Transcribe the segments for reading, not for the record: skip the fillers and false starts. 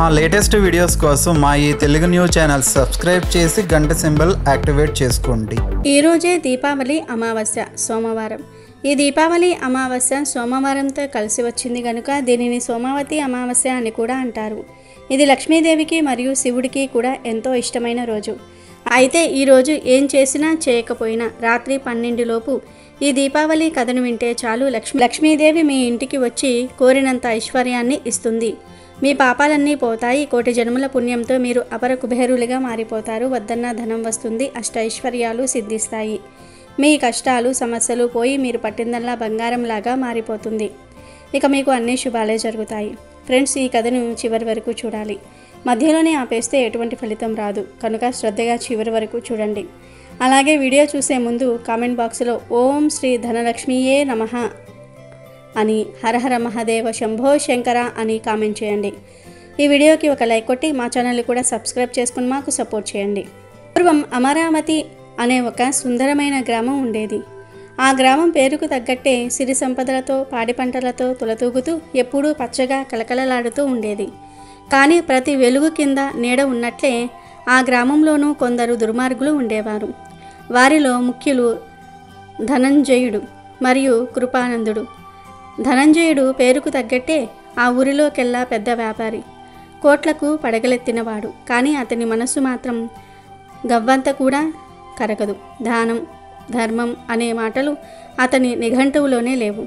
మా latest videos కోసం మా ఈ తెలుగు న్యూస్ ఛానల్ సబ్స్క్రైబ్ చేసి గంట సింబల్ యాక్టివేట్ చేసుకోండి. ఈ రోజే దీపావళి అమావాస్య సోమవారం. ఈ దీపావళి అమావాస్య సోమవారంతో కలిసి వచ్చింది కనుక దీనిని సోమావతి అమావాస్య అని కూడా అంటారు. ఇది లక్ష్మీదేవికి మరియు శివుడికి కూడా ఎంతో ఇష్టమైన రోజు. అయితే ఈరోజు ఏం చేసినా చేయకపోయినా రాత్రి 12 లోపు ఈ దీపావళి కథను వింటే చాలు లక్ష్మీదేవి మీ ఇంటికి వచ్చి కోరినంత ఐశ్వర్యాన్ని ఇస్తుంది. మీ పాపాలన్నీ పోతాయి. కోటి జన్మల పుణ్యంతో మీరు అపర కుబేరులుగా మారిపోతారు. వద్దన్న ధనం వస్తుంది. అష్టైశ్వర్యాలు సిద్ధిస్తాయి. మీ కష్టాలు సమస్యలు పోయి మీరు పట్టిందల్లా బంగారంలాగా మారిపోతుంది. ఇక మీకు అన్ని శుభాలే జరుగుతాయి. ఫ్రెండ్స్, ఈ కథను చివరి వరకు చూడాలి. మధ్యలోనే ఆపేస్తే ఎటువంటి ఫలితం రాదు కనుక శ్రద్ధగా చివరి వరకు చూడండి. అలాగే వీడియో చూసే ముందు కామెంట్ బాక్స్లో ఓం శ్రీ ధనలక్ష్మీయే నమః అని, హరహర మహాదేవ శంభో శంకర అని కామెంట్ చేయండి. ఈ వీడియోకి ఒక లైక్ కొట్టి మా ఛానల్ని కూడా సబ్స్క్రైబ్ చేసుకుని మాకు సపోర్ట్ చేయండి. పూర్వం అమరావతి అనే ఒక సుందరమైన గ్రామం ఉండేది. ఆ గ్రామం పేరుకు తగ్గట్టే సిరి సంపదలతో పాడి పంటలతో తులతూగుతూ ఎప్పుడూ పచ్చగా కలకలలాడుతూ ఉండేది. కానీ ప్రతి వెలుగు కింద నీడ ఉన్నట్లే ఆ గ్రామంలోనూ కొందరు దుర్మార్గులు ఉండేవారు. వారిలో ముఖ్యులు ధనంజయుడు మరియు కృపానందుడు. ధనంజయుడు పేరుకు తగ్గట్టే ఆ ఊరిలోకెల్లా పెద్ద వ్యాపారి, కోట్లకు పడగలెత్తినవాడు. కానీ అతని మనస్సు మాత్రం గవ్వంత కూడా కరగదు. దానం ధర్మం అనే మాటలు అతని నిఘంటువులోనే లేవు.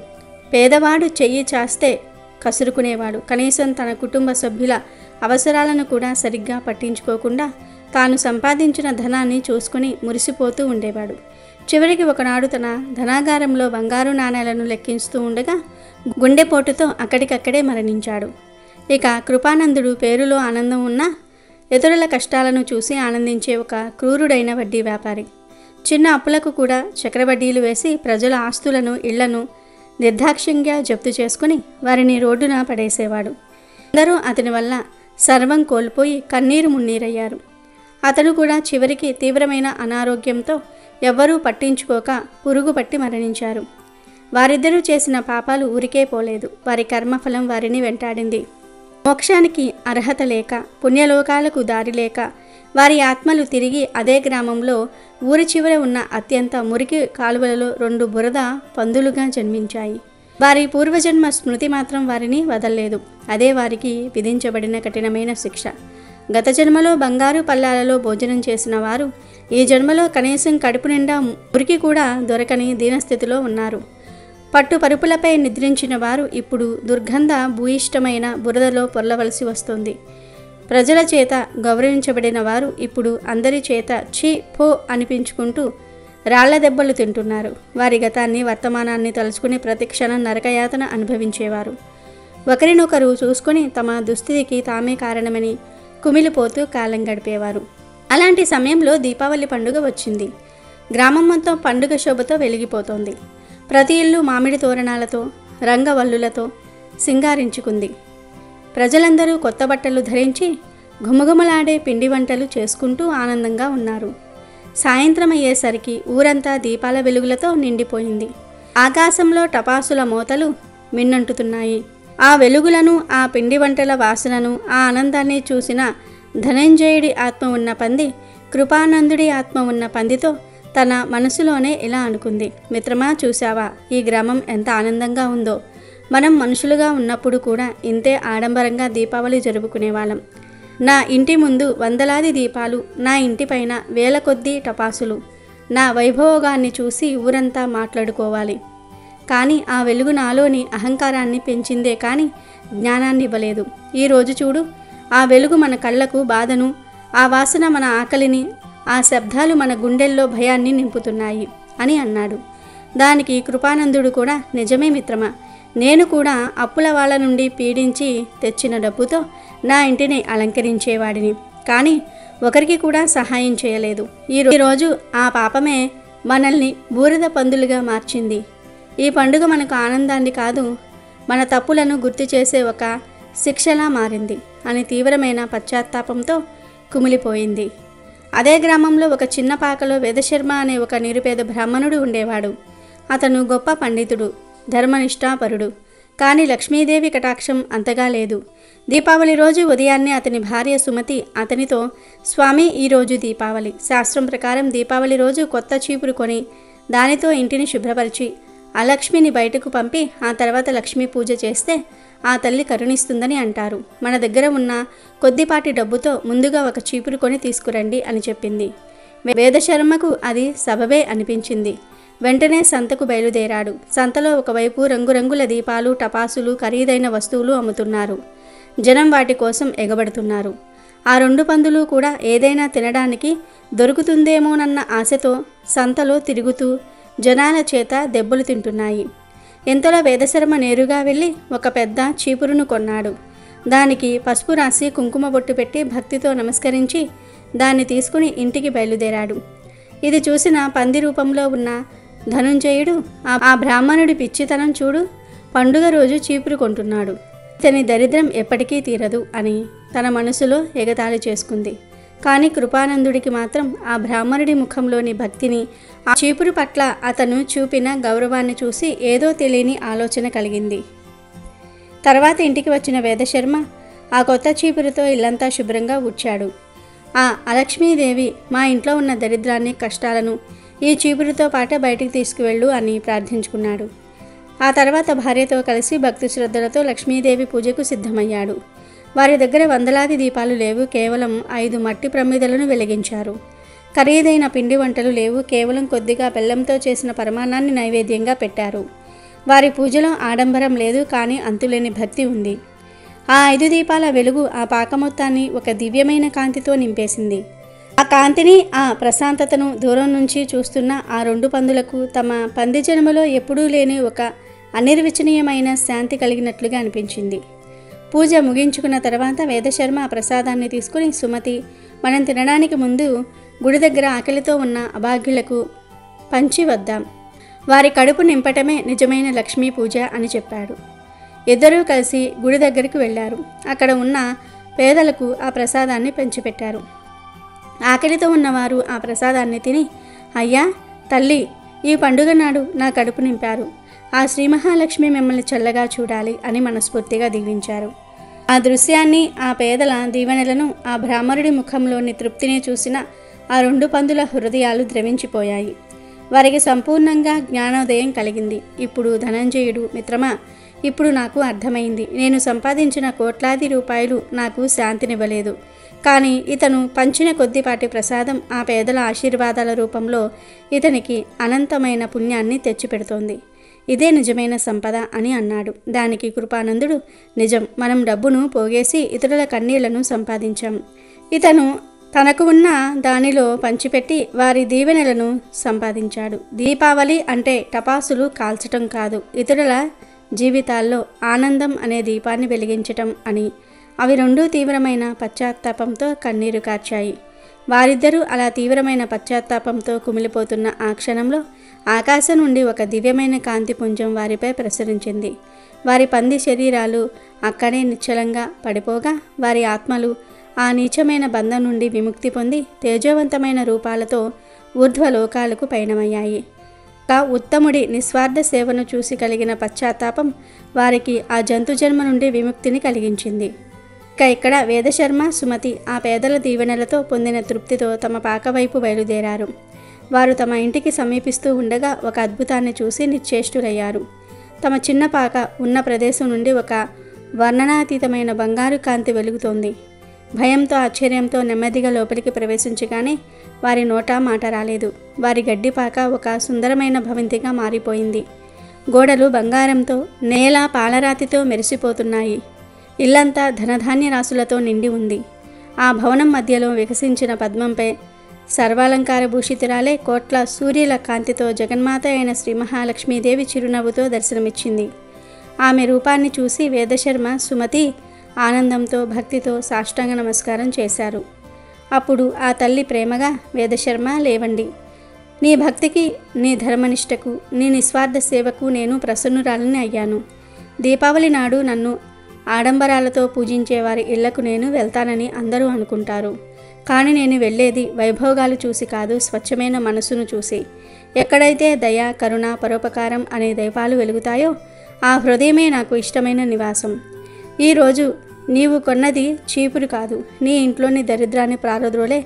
పేదవాడు చెయ్యి చాస్తే కసురుకునేవాడు. కనీసం తన కుటుంబ సభ్యుల అవసరాలను కూడా సరిగ్గా పట్టించుకోకుండా తాను సంపాదించిన ధనాన్ని చూసుకుని మురిసిపోతూ ఉండేవాడు. చివరికి ఒకనాడు తన ధనాగారంలో బంగారు నాణేలను లెక్కిస్తూ ఉండగా గుండెపోటుతో అక్కడికక్కడే మరణించాడు. ఇక కృపానందుడు పేరులో ఆనందం ఉన్నా ఇతరుల కష్టాలను చూసి ఆనందించే ఒక క్రూరుడైన వడ్డీ వ్యాపారి. చిన్న అప్పులకు కూడా చక్రవడ్డీలు వేసి ప్రజల ఆస్తులను ఇళ్లను నిర్దాక్ష్యంగా జప్తు చేసుకుని వారిని రోడ్డున పడేసేవాడు. అందరూ అతని వల్ల సర్వం కోల్పోయి కన్నీరు మున్నీరయ్యారు. అతను కూడా చివరికి తీవ్రమైన అనారోగ్యంతో ఎవ్వరూ పట్టించుకోక పురుగు పట్టి మరణించారు. వారిద్దరూ చేసిన పాపాలు ఊరికే పోలేదు. వారి కర్మఫలం వారిని వెంటాడింది. మోక్షానికి అర్హత లేక, పుణ్యలోకాలకు దారి లేక వారి ఆత్మలు తిరిగి అదే గ్రామంలో ఊరి చివర ఉన్న అత్యంత మురికి కాలువలలో 2 బురద పందులుగా జన్మించాయి. వారి పూర్వజన్మ స్మృతి మాత్రం వారిని వదల్లేదు. అదే వారికి విధించబడిన కఠినమైన శిక్ష. గత జన్మలో బంగారు పల్లాలలో భోజనం చేసిన వారు ఈ జన్మలో కనీసం కడుపు నిండా మురికి కూడా దొరకని దీనస్థితిలో ఉన్నారు. పట్టు పరుపులపై నిద్రించిన వారు ఇప్పుడు దుర్గంధ భూయిష్టమైన బురదలో పొర్లవలసి వస్తుంది. ప్రజల చేత గౌరవించబడిన వారు ఇప్పుడు అందరి చేత ఛీ పో అనిపించుకుంటూ రాళ్ల దెబ్బలు తింటున్నారు. వారి గతాన్ని వర్తమానాన్ని తలుచుకుని ప్రతి క్షణం నరకయాతన అనుభవించేవారు. ఒకరినొకరు చూసుకొని తమ దుస్థితికి తామే కారణమని కుమిలిపోతూ కాలం గడిపేవారు. అలాంటి సమయంలో దీపావళి పండుగ వచ్చింది. గ్రామం మొత్తం పండుగ శోభతో వెలిగిపోతోంది. ప్రతి ఇల్లు మామిడి తోరణాలతో రంగవల్లులతో సింగారించుకుంది. ప్రజలందరూ కొత్త బట్టలు ధరించి ఘుమఘుమలాడే పిండి వంటలు చేసుకుంటూ ఆనందంగా ఉన్నారు. సాయంత్రం అయ్యేసరికి ఊరంతా దీపాల వెలుగులతో నిండిపోయింది. ఆకాశంలో టపాసుల మోతలు మిన్నంటుతున్నాయి. ఆ వెలుగులను, ఆ పిండి వంటల వాసనను, ఆ ఆనందాన్ని చూసిన ధనంజయుడి ఆత్మ ఉన్న పంది కృపానందుడి ఆత్మ ఉన్న పందితో తన మనసులోనే ఇలా అనుకుంది. మిత్రమా, చూశావా ఈ గ్రామం ఎంత ఆనందంగా ఉందో. మనం మనుషులుగా ఉన్నప్పుడు కూడా ఇంతే ఆడంబరంగా దీపావళి జరుపుకునేవాళ్ళం. నా ఇంటి ముందు వందలాది దీపాలు, నా ఇంటిపైన వేల కొద్దీ టపాసులు. నా వైభోగాన్ని చూసి ఊరంతా మాట్లాడుకోవాలి. కానీ ఆ వెలుగు నాలోని అహంకారాన్ని పెంచిందే కానీ జ్ఞానాన్ని ఇవ్వలేదు. ఈరోజు చూడు, ఆ వెలుగు మన కళ్ళకు బాధను, ఆ వాసన మన ఆకలిని, ఆ శబ్దాలు మన గుండెల్లో భయాన్ని నింపుతున్నాయి అని అన్నాడు. దానికి కృపానందుడు కూడా, నిజమే మిత్రమా, నేను కూడా అప్పుల వాళ్ళ నుండి పీడించి తెచ్చిన డబ్బుతో నా ఇంటిని అలంకరించేవాడిని. కానీ ఒకరికి కూడా సహాయం చేయలేదు. ఈరోజు ఆ పాపమే మనల్ని బూడిద పందులుగా మార్చింది. ఈ పండుగ మనకు ఆనందాన్ని కాదు, మన తప్పులను గుర్తు చేసే ఒక శిక్షలా మారింది అని తీవ్రమైన పశ్చాత్తాపంతో కుమిలిపోయింది. అదే గ్రామంలో ఒక చిన్న పాకలో వేదశర్మ అనే ఒక నిరుపేద బ్రాహ్మణుడు ఉండేవాడు. అతను గొప్ప పండితుడు, ధర్మనిష్ఠాపరుడు. కానీ లక్ష్మీదేవి కటాక్షం అంతగా లేదు. దీపావళి రోజు ఉదయాన్నే అతని భార్య సుమతి అతనితో, స్వామి, ఈరోజు దీపావళి. శాస్త్రం ప్రకారం దీపావళి రోజు కొత్త చీపురు కొని దానితో ఇంటిని శుభ్రపరిచి అలక్ష్మిని బయటకు పంపి ఆ తర్వాత లక్ష్మీ పూజ చేస్తే ఆ తల్లి కరుణిస్తుందని అంటారు. మన దగ్గర ఉన్న కొద్దిపాటి డబ్బుతో ముందుగా ఒక చీపురు కొని తీసుకురండి అని చెప్పింది. వేదశర్మకు అది సబబే అనిపించింది. వెంటనే సంతకు బయలుదేరాడు. సంతలో ఒకవైపు రంగురంగుల దీపాలు, టపాసులు, ఖరీదైన వస్తువులు అమ్ముతున్నారు. జనం వాటి కోసం ఎగబడుతున్నారు. ఆ 2 పందులు కూడా ఏదైనా తినడానికి దొరుకుతుందేమోనన్న ఆశతో సంతలో తిరుగుతూ జనాల చేత దెబ్బలు తింటున్నాయి. ఎంతలో వేదశర్మ నేరుగా వెళ్ళి ఒక పెద్ద చీపురును కొన్నాడు. దానికి పసుపు రాసి కుంకుమ బొట్టు పెట్టి భక్తితో నమస్కరించి దాన్ని తీసుకుని ఇంటికి బయలుదేరాడు. ఇది చూసిన పంది రూపంలో ఉన్న ధనుంజయుడు, ఆ బ్రాహ్మణుడి పిచ్చితనం చూడు, పండుగ రోజు చీపురు కొంటున్నాడు, ఇతని దరిద్రం ఎప్పటికీ తీరదు అని తన మనసులో ఎగతాళి చేసుకుంది. కానీ కృపానందుడికి మాత్రం ఆ బ్రాహ్మణుడి ముఖంలోని భక్తిని, ఆ చీపురు పట్ల అతను చూపిన గౌరవాన్ని చూసి ఏదో తెలియని ఆలోచన కలిగింది. తర్వాత ఇంటికి వచ్చిన వేదశర్మ ఆ కొత్త చీపురుతో ఇల్లంతా శుభ్రంగా ఊడ్చాడు. ఆ అలక్ష్మీదేవి మా ఇంట్లో ఉన్న దరిద్రాన్ని, కష్టాలను ఈ చీపురుతో పాటే బయటికి తీసుకువెళ్ళు అని ప్రార్థించుకున్నాడు. ఆ తర్వాత భార్యతో కలిసి భక్తి శ్రద్ధలతో లక్ష్మీదేవి పూజకు సిద్ధమయ్యాడు. వారి దగ్గర వందలాది దీపాలు లేవు, కేవలం 5 మట్టి ప్రమిదలను వెలిగించారు. ఖరీదైన పిండి వంటలు లేవు, కేవలం కొద్దిగా బెల్లంతో చేసిన పరమాన్నాన్ని నైవేద్యంగా పెట్టారు. వారి పూజలో ఆడంబరం లేదు, కానీ అంతులేని భక్తి ఉంది. ఆ 5 దీపాల వెలుగు ఆ పాక మొత్తాన్ని ఒక దివ్యమైన కాంతితో నింపేసింది. ఆ కాంతిని, ఆ ప్రశాంతతను దూరం నుంచి చూస్తున్న ఆ 2 పందులకు తమ పంది జన్మలో ఎప్పుడూ లేని ఒక అనిర్వచనీయమైన శాంతి కలిగినట్లుగా అనిపించింది. పూజ ముగించుకున్న తర్వాత వేదశర్మ ఆ ప్రసాదాన్ని తీసుకుని, సుమతి, మనం తినడానికి ముందు గుడి దగ్గర ఆకలితో ఉన్న అభాగ్యులకు పంచి వద్దాం. వారి కడుపు నింపటమే నిజమైన లక్ష్మీ పూజ అని చెప్పాడు. ఇద్దరూ కలిసి గుడి దగ్గరికి వెళ్ళారు. అక్కడ ఉన్న పేదలకు ఆ ప్రసాదాన్ని పంచిపెట్టారు. ఆకలితో ఉన్నవారు ఆ ప్రసాదాన్ని తిని, అయ్యా, తల్లి, ఈ పండుగ నాడు నా కడుపు నింపారు, ఆ శ్రీ మహాలక్ష్మి మిమ్మల్ని చల్లగా చూడాలి అని మనస్ఫూర్తిగా దీవించారు. ఆ దృశ్యాన్ని, ఆ పేదల దీవెనలను, ఆ బ్రాహ్మణుడి ముఖంలోని తృప్తిని చూసిన ఆ 2 పందుల హృదయాలు ద్రవించిపోయాయి. వారికి సంపూర్ణంగా జ్ఞానోదయం కలిగింది. ఇప్పుడు ధనంజయుడు, మిత్రమా, ఇప్పుడు నాకు అర్థమైంది. నేను సంపాదించిన కోట్లాది రూపాయలు నాకు శాంతినివ్వలేదు, కానీ ఇతను పంచిన కొద్దిపాటి ప్రసాదం ఆ పేదల ఆశీర్వాదాల రూపంలో ఇతనికి అనంతమైన పుణ్యాన్ని తెచ్చిపెడుతోంది. ఇదే నిజమైన సంపద అని అన్నాడు. దానికి కృపానందుడు, నిజం, మనం డబ్బును పోగేసి ఇతరుల కన్నీళ్లను సంపాదించాం. ఇతను తనకు ఉన్న దానిలో పంచిపెట్టి వారి దీవెనలను సంపాదించాడు. దీపావళి అంటే టపాసులు కాల్చటం కాదు, ఇతరుల జీవితాల్లో ఆనందం అనే దీపాన్ని వెలిగించటం అని. అవి 2 తీవ్రమైన పశ్చాత్తాపంతో కన్నీరు కార్చాయి. వారిద్దరూ అలా తీవ్రమైన పశ్చాత్తాపంతో కుమిలిపోతున్న ఆ క్షణంలో ఆకాశం నుండి ఒక దివ్యమైన కాంతిపుంజం వారిపై ప్రసరించింది. వారి పంది శరీరాలు అక్కడే నిశ్చలంగా పడిపోగా వారి ఆత్మలు ఆ నీచమైన బంధం నుండి విముక్తి పొంది తేజోవంతమైన రూపాలతో ఊర్ధ్వలోకాలకు పయనమయ్యాయి. ఆ ఉత్తముడి నిస్వార్థ సేవను చూసి కలిగిన పశ్చాత్తాపం వారికి ఆ జంతు జన్మ నుండి విముక్తిని కలిగించింది. ఇక్కడ వేదశర్మ, సుమతి ఆ పేదల దీవెనలతో పొందిన తృప్తితో తమ పాక వైపు బయలుదేరారు. వారు తమ ఇంటికి సమీపిస్తూ ఉండగా ఒక అద్భుతాన్ని చూసి నిశ్చేష్టులయ్యారు. తమ చిన్న పాక ఉన్న ప్రదేశం నుండి ఒక వర్ణనాతీతమైన బంగారు కాంతి వెలుగుతోంది. భయంతో, ఆశ్చర్యంతో నెమ్మదిగా లోపలికి ప్రవేశించగానే వారి నోట మాట రాలేదు. వారి గడ్డిపాక ఒక సుందరమైన భవంతిగా మారిపోయింది. గోడలు బంగారంతో, నేల పాలరాతితో మెరిసిపోతున్నాయి. ఇల్లంతా ధనధాన్య రాశులతో నిండి ఉంది. ఆ భవనం మధ్యలో వికసించిన పద్మంపై సర్వాలంకార భూషితురాలే కోట్ల సూర్యుల కాంతితో జగన్మాత అయిన శ్రీ మహాలక్ష్మీదేవి చిరునవ్వుతో దర్శనమిచ్చింది. ఆమె రూపాన్ని చూసి వేదశర్మ, సుమతి ఆనందంతో, భక్తితో సాష్టాంగ నమస్కారం చేశారు. అప్పుడు ఆ తల్లి ప్రేమగా, వేదశర్మ, లేవండి. నీ భక్తికి, నీ ధర్మనిష్టకు, నీ నిస్వార్థ సేవకు నేను ప్రసన్నురాలని అయ్యాను. దీపావళి నాడు నన్ను ఆడంబరాలతో పూజించే వారి ఇళ్లకు నేను వెళ్తానని అందరూ అనుకుంటారు. కానీ నేను వెళ్ళేది వైభోగాలు చూసి కాదు, స్వచ్ఛమైన మనసును చూసి. ఎక్కడైతే దయ, కరుణ, పరోపకారం అనే దీపాలు వెలుగుతాయో ఆ హృదయమే నాకు ఇష్టమైన నివాసం. ఈరోజు నీవు కొన్నది చీపురు కాదు, నీ ఇంట్లోని దరిద్రాన్ని ప్రారద్రోలే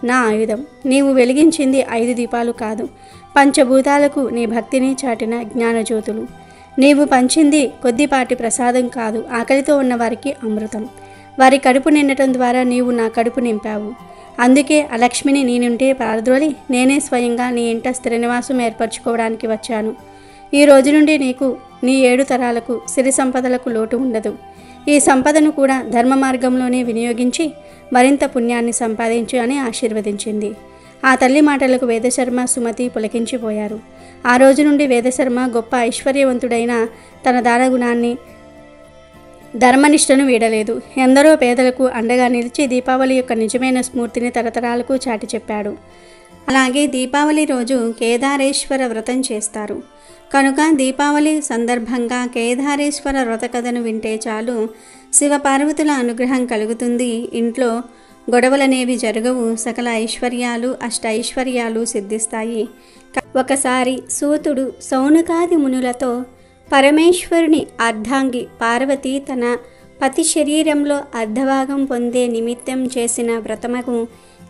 నా ఆయుధం. నీవు వెలిగించింది 5 దీపాలు కాదు, పంచభూతాలకు నీ భక్తిని చాటిన జ్ఞానజ్యోతులు. నీవు పంచింది కొద్దిపాటి ప్రసాదం కాదు, ఆకలితో ఉన్నవారికి అమృతం. వారి కడుపు నిండటం ద్వారా నీవు నా కడుపు నింపావు. అందుకే అలక్ష్మిని నీ నుండి పారద్రోలి నేనే స్వయంగా నీ ఇంట స్థిర నివాసం ఏర్పరచుకోవడానికి వచ్చాను. ఈ రోజు నుండి నీకు నీ 7 తరాలకు సిరి సంపదలకు లోటు ఉండదు. ఈ సంపదను కూడా ధర్మ మార్గంలోనే వినియోగించి మరింత పుణ్యాన్ని సంపాదించు అని ఆశీర్వదించింది. ఆ తల్లి మాటలకు వేదశర్మ, సుమతి పులకించిపోయారు. ఆ రోజు నుండి వేదశర్మ గొప్ప ఐశ్వర్యవంతుడైన తన దానగుణాన్ని, ధర్మనిష్టను వీడలేదు. ఎందరో పేదలకు అండగా నిలిచి దీపావళి యొక్క నిజమైన స్ఫూర్తిని తరతరాలకు చాటి చెప్పాడు. అలాగే దీపావళి రోజు కేదారేశ్వర వ్రతం చేస్తారు. కనుక దీపావళి సందర్భంగా కేదారేశ్వర వ్రత కథను వింటే చాలు శివపార్వతుల అనుగ్రహం కలుగుతుంది. ఇంట్లో గొడవలనేవి జరగవు. సకల ఐశ్వర్యాలు, అష్టైశ్వర్యాలు సిద్ధిస్తాయి. ఒకసారి సూతుడు సౌనకాది మునులతో పరమేశ్వరుని అర్ధాంగి పార్వతి తన పతి శరీరంలో అర్ధభాగం పొందే నిమిత్తం చేసిన వ్రతముకు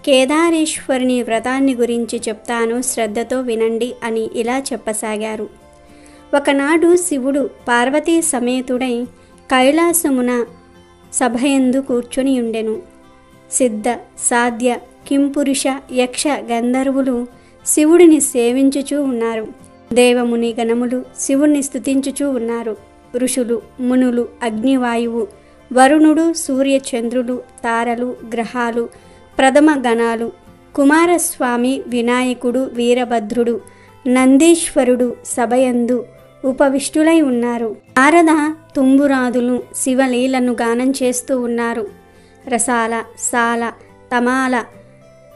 కేదారేశ్వరుని వ్రతాన్ని గురించి చెప్తాను, శ్రద్ధతో వినండి అని ఇలా చెప్పసాగారు. ఒకనాడు శివుడు పార్వతీ సమేతుడై కైలాసమున సభయందు కూర్చొని ఉండెను. సిద్ధ, సాధ్య, కింపురుష, యక్ష, గంధర్వులు శివుడిని సేవించుచూ ఉన్నారు. దేవముని గణములు శివుణ్ణి స్తుతించుచూ ఉన్నారు. ఋషులు, మునులు, అగ్నివాయువు, వరుణుడు, సూర్య, చంద్రులు, తారలు, గ్రహాలు, ప్రథమ గణాలు, కుమారస్వామి, వినాయకుడు, వీరభద్రుడు, నందీశ్వరుడు సభయందు ఉపవిష్టులై ఉన్నారు. నారద తుంబురాదులు శివలీలను గానం చేస్తూ ఉన్నారు. రసాల, సాల, తమాల,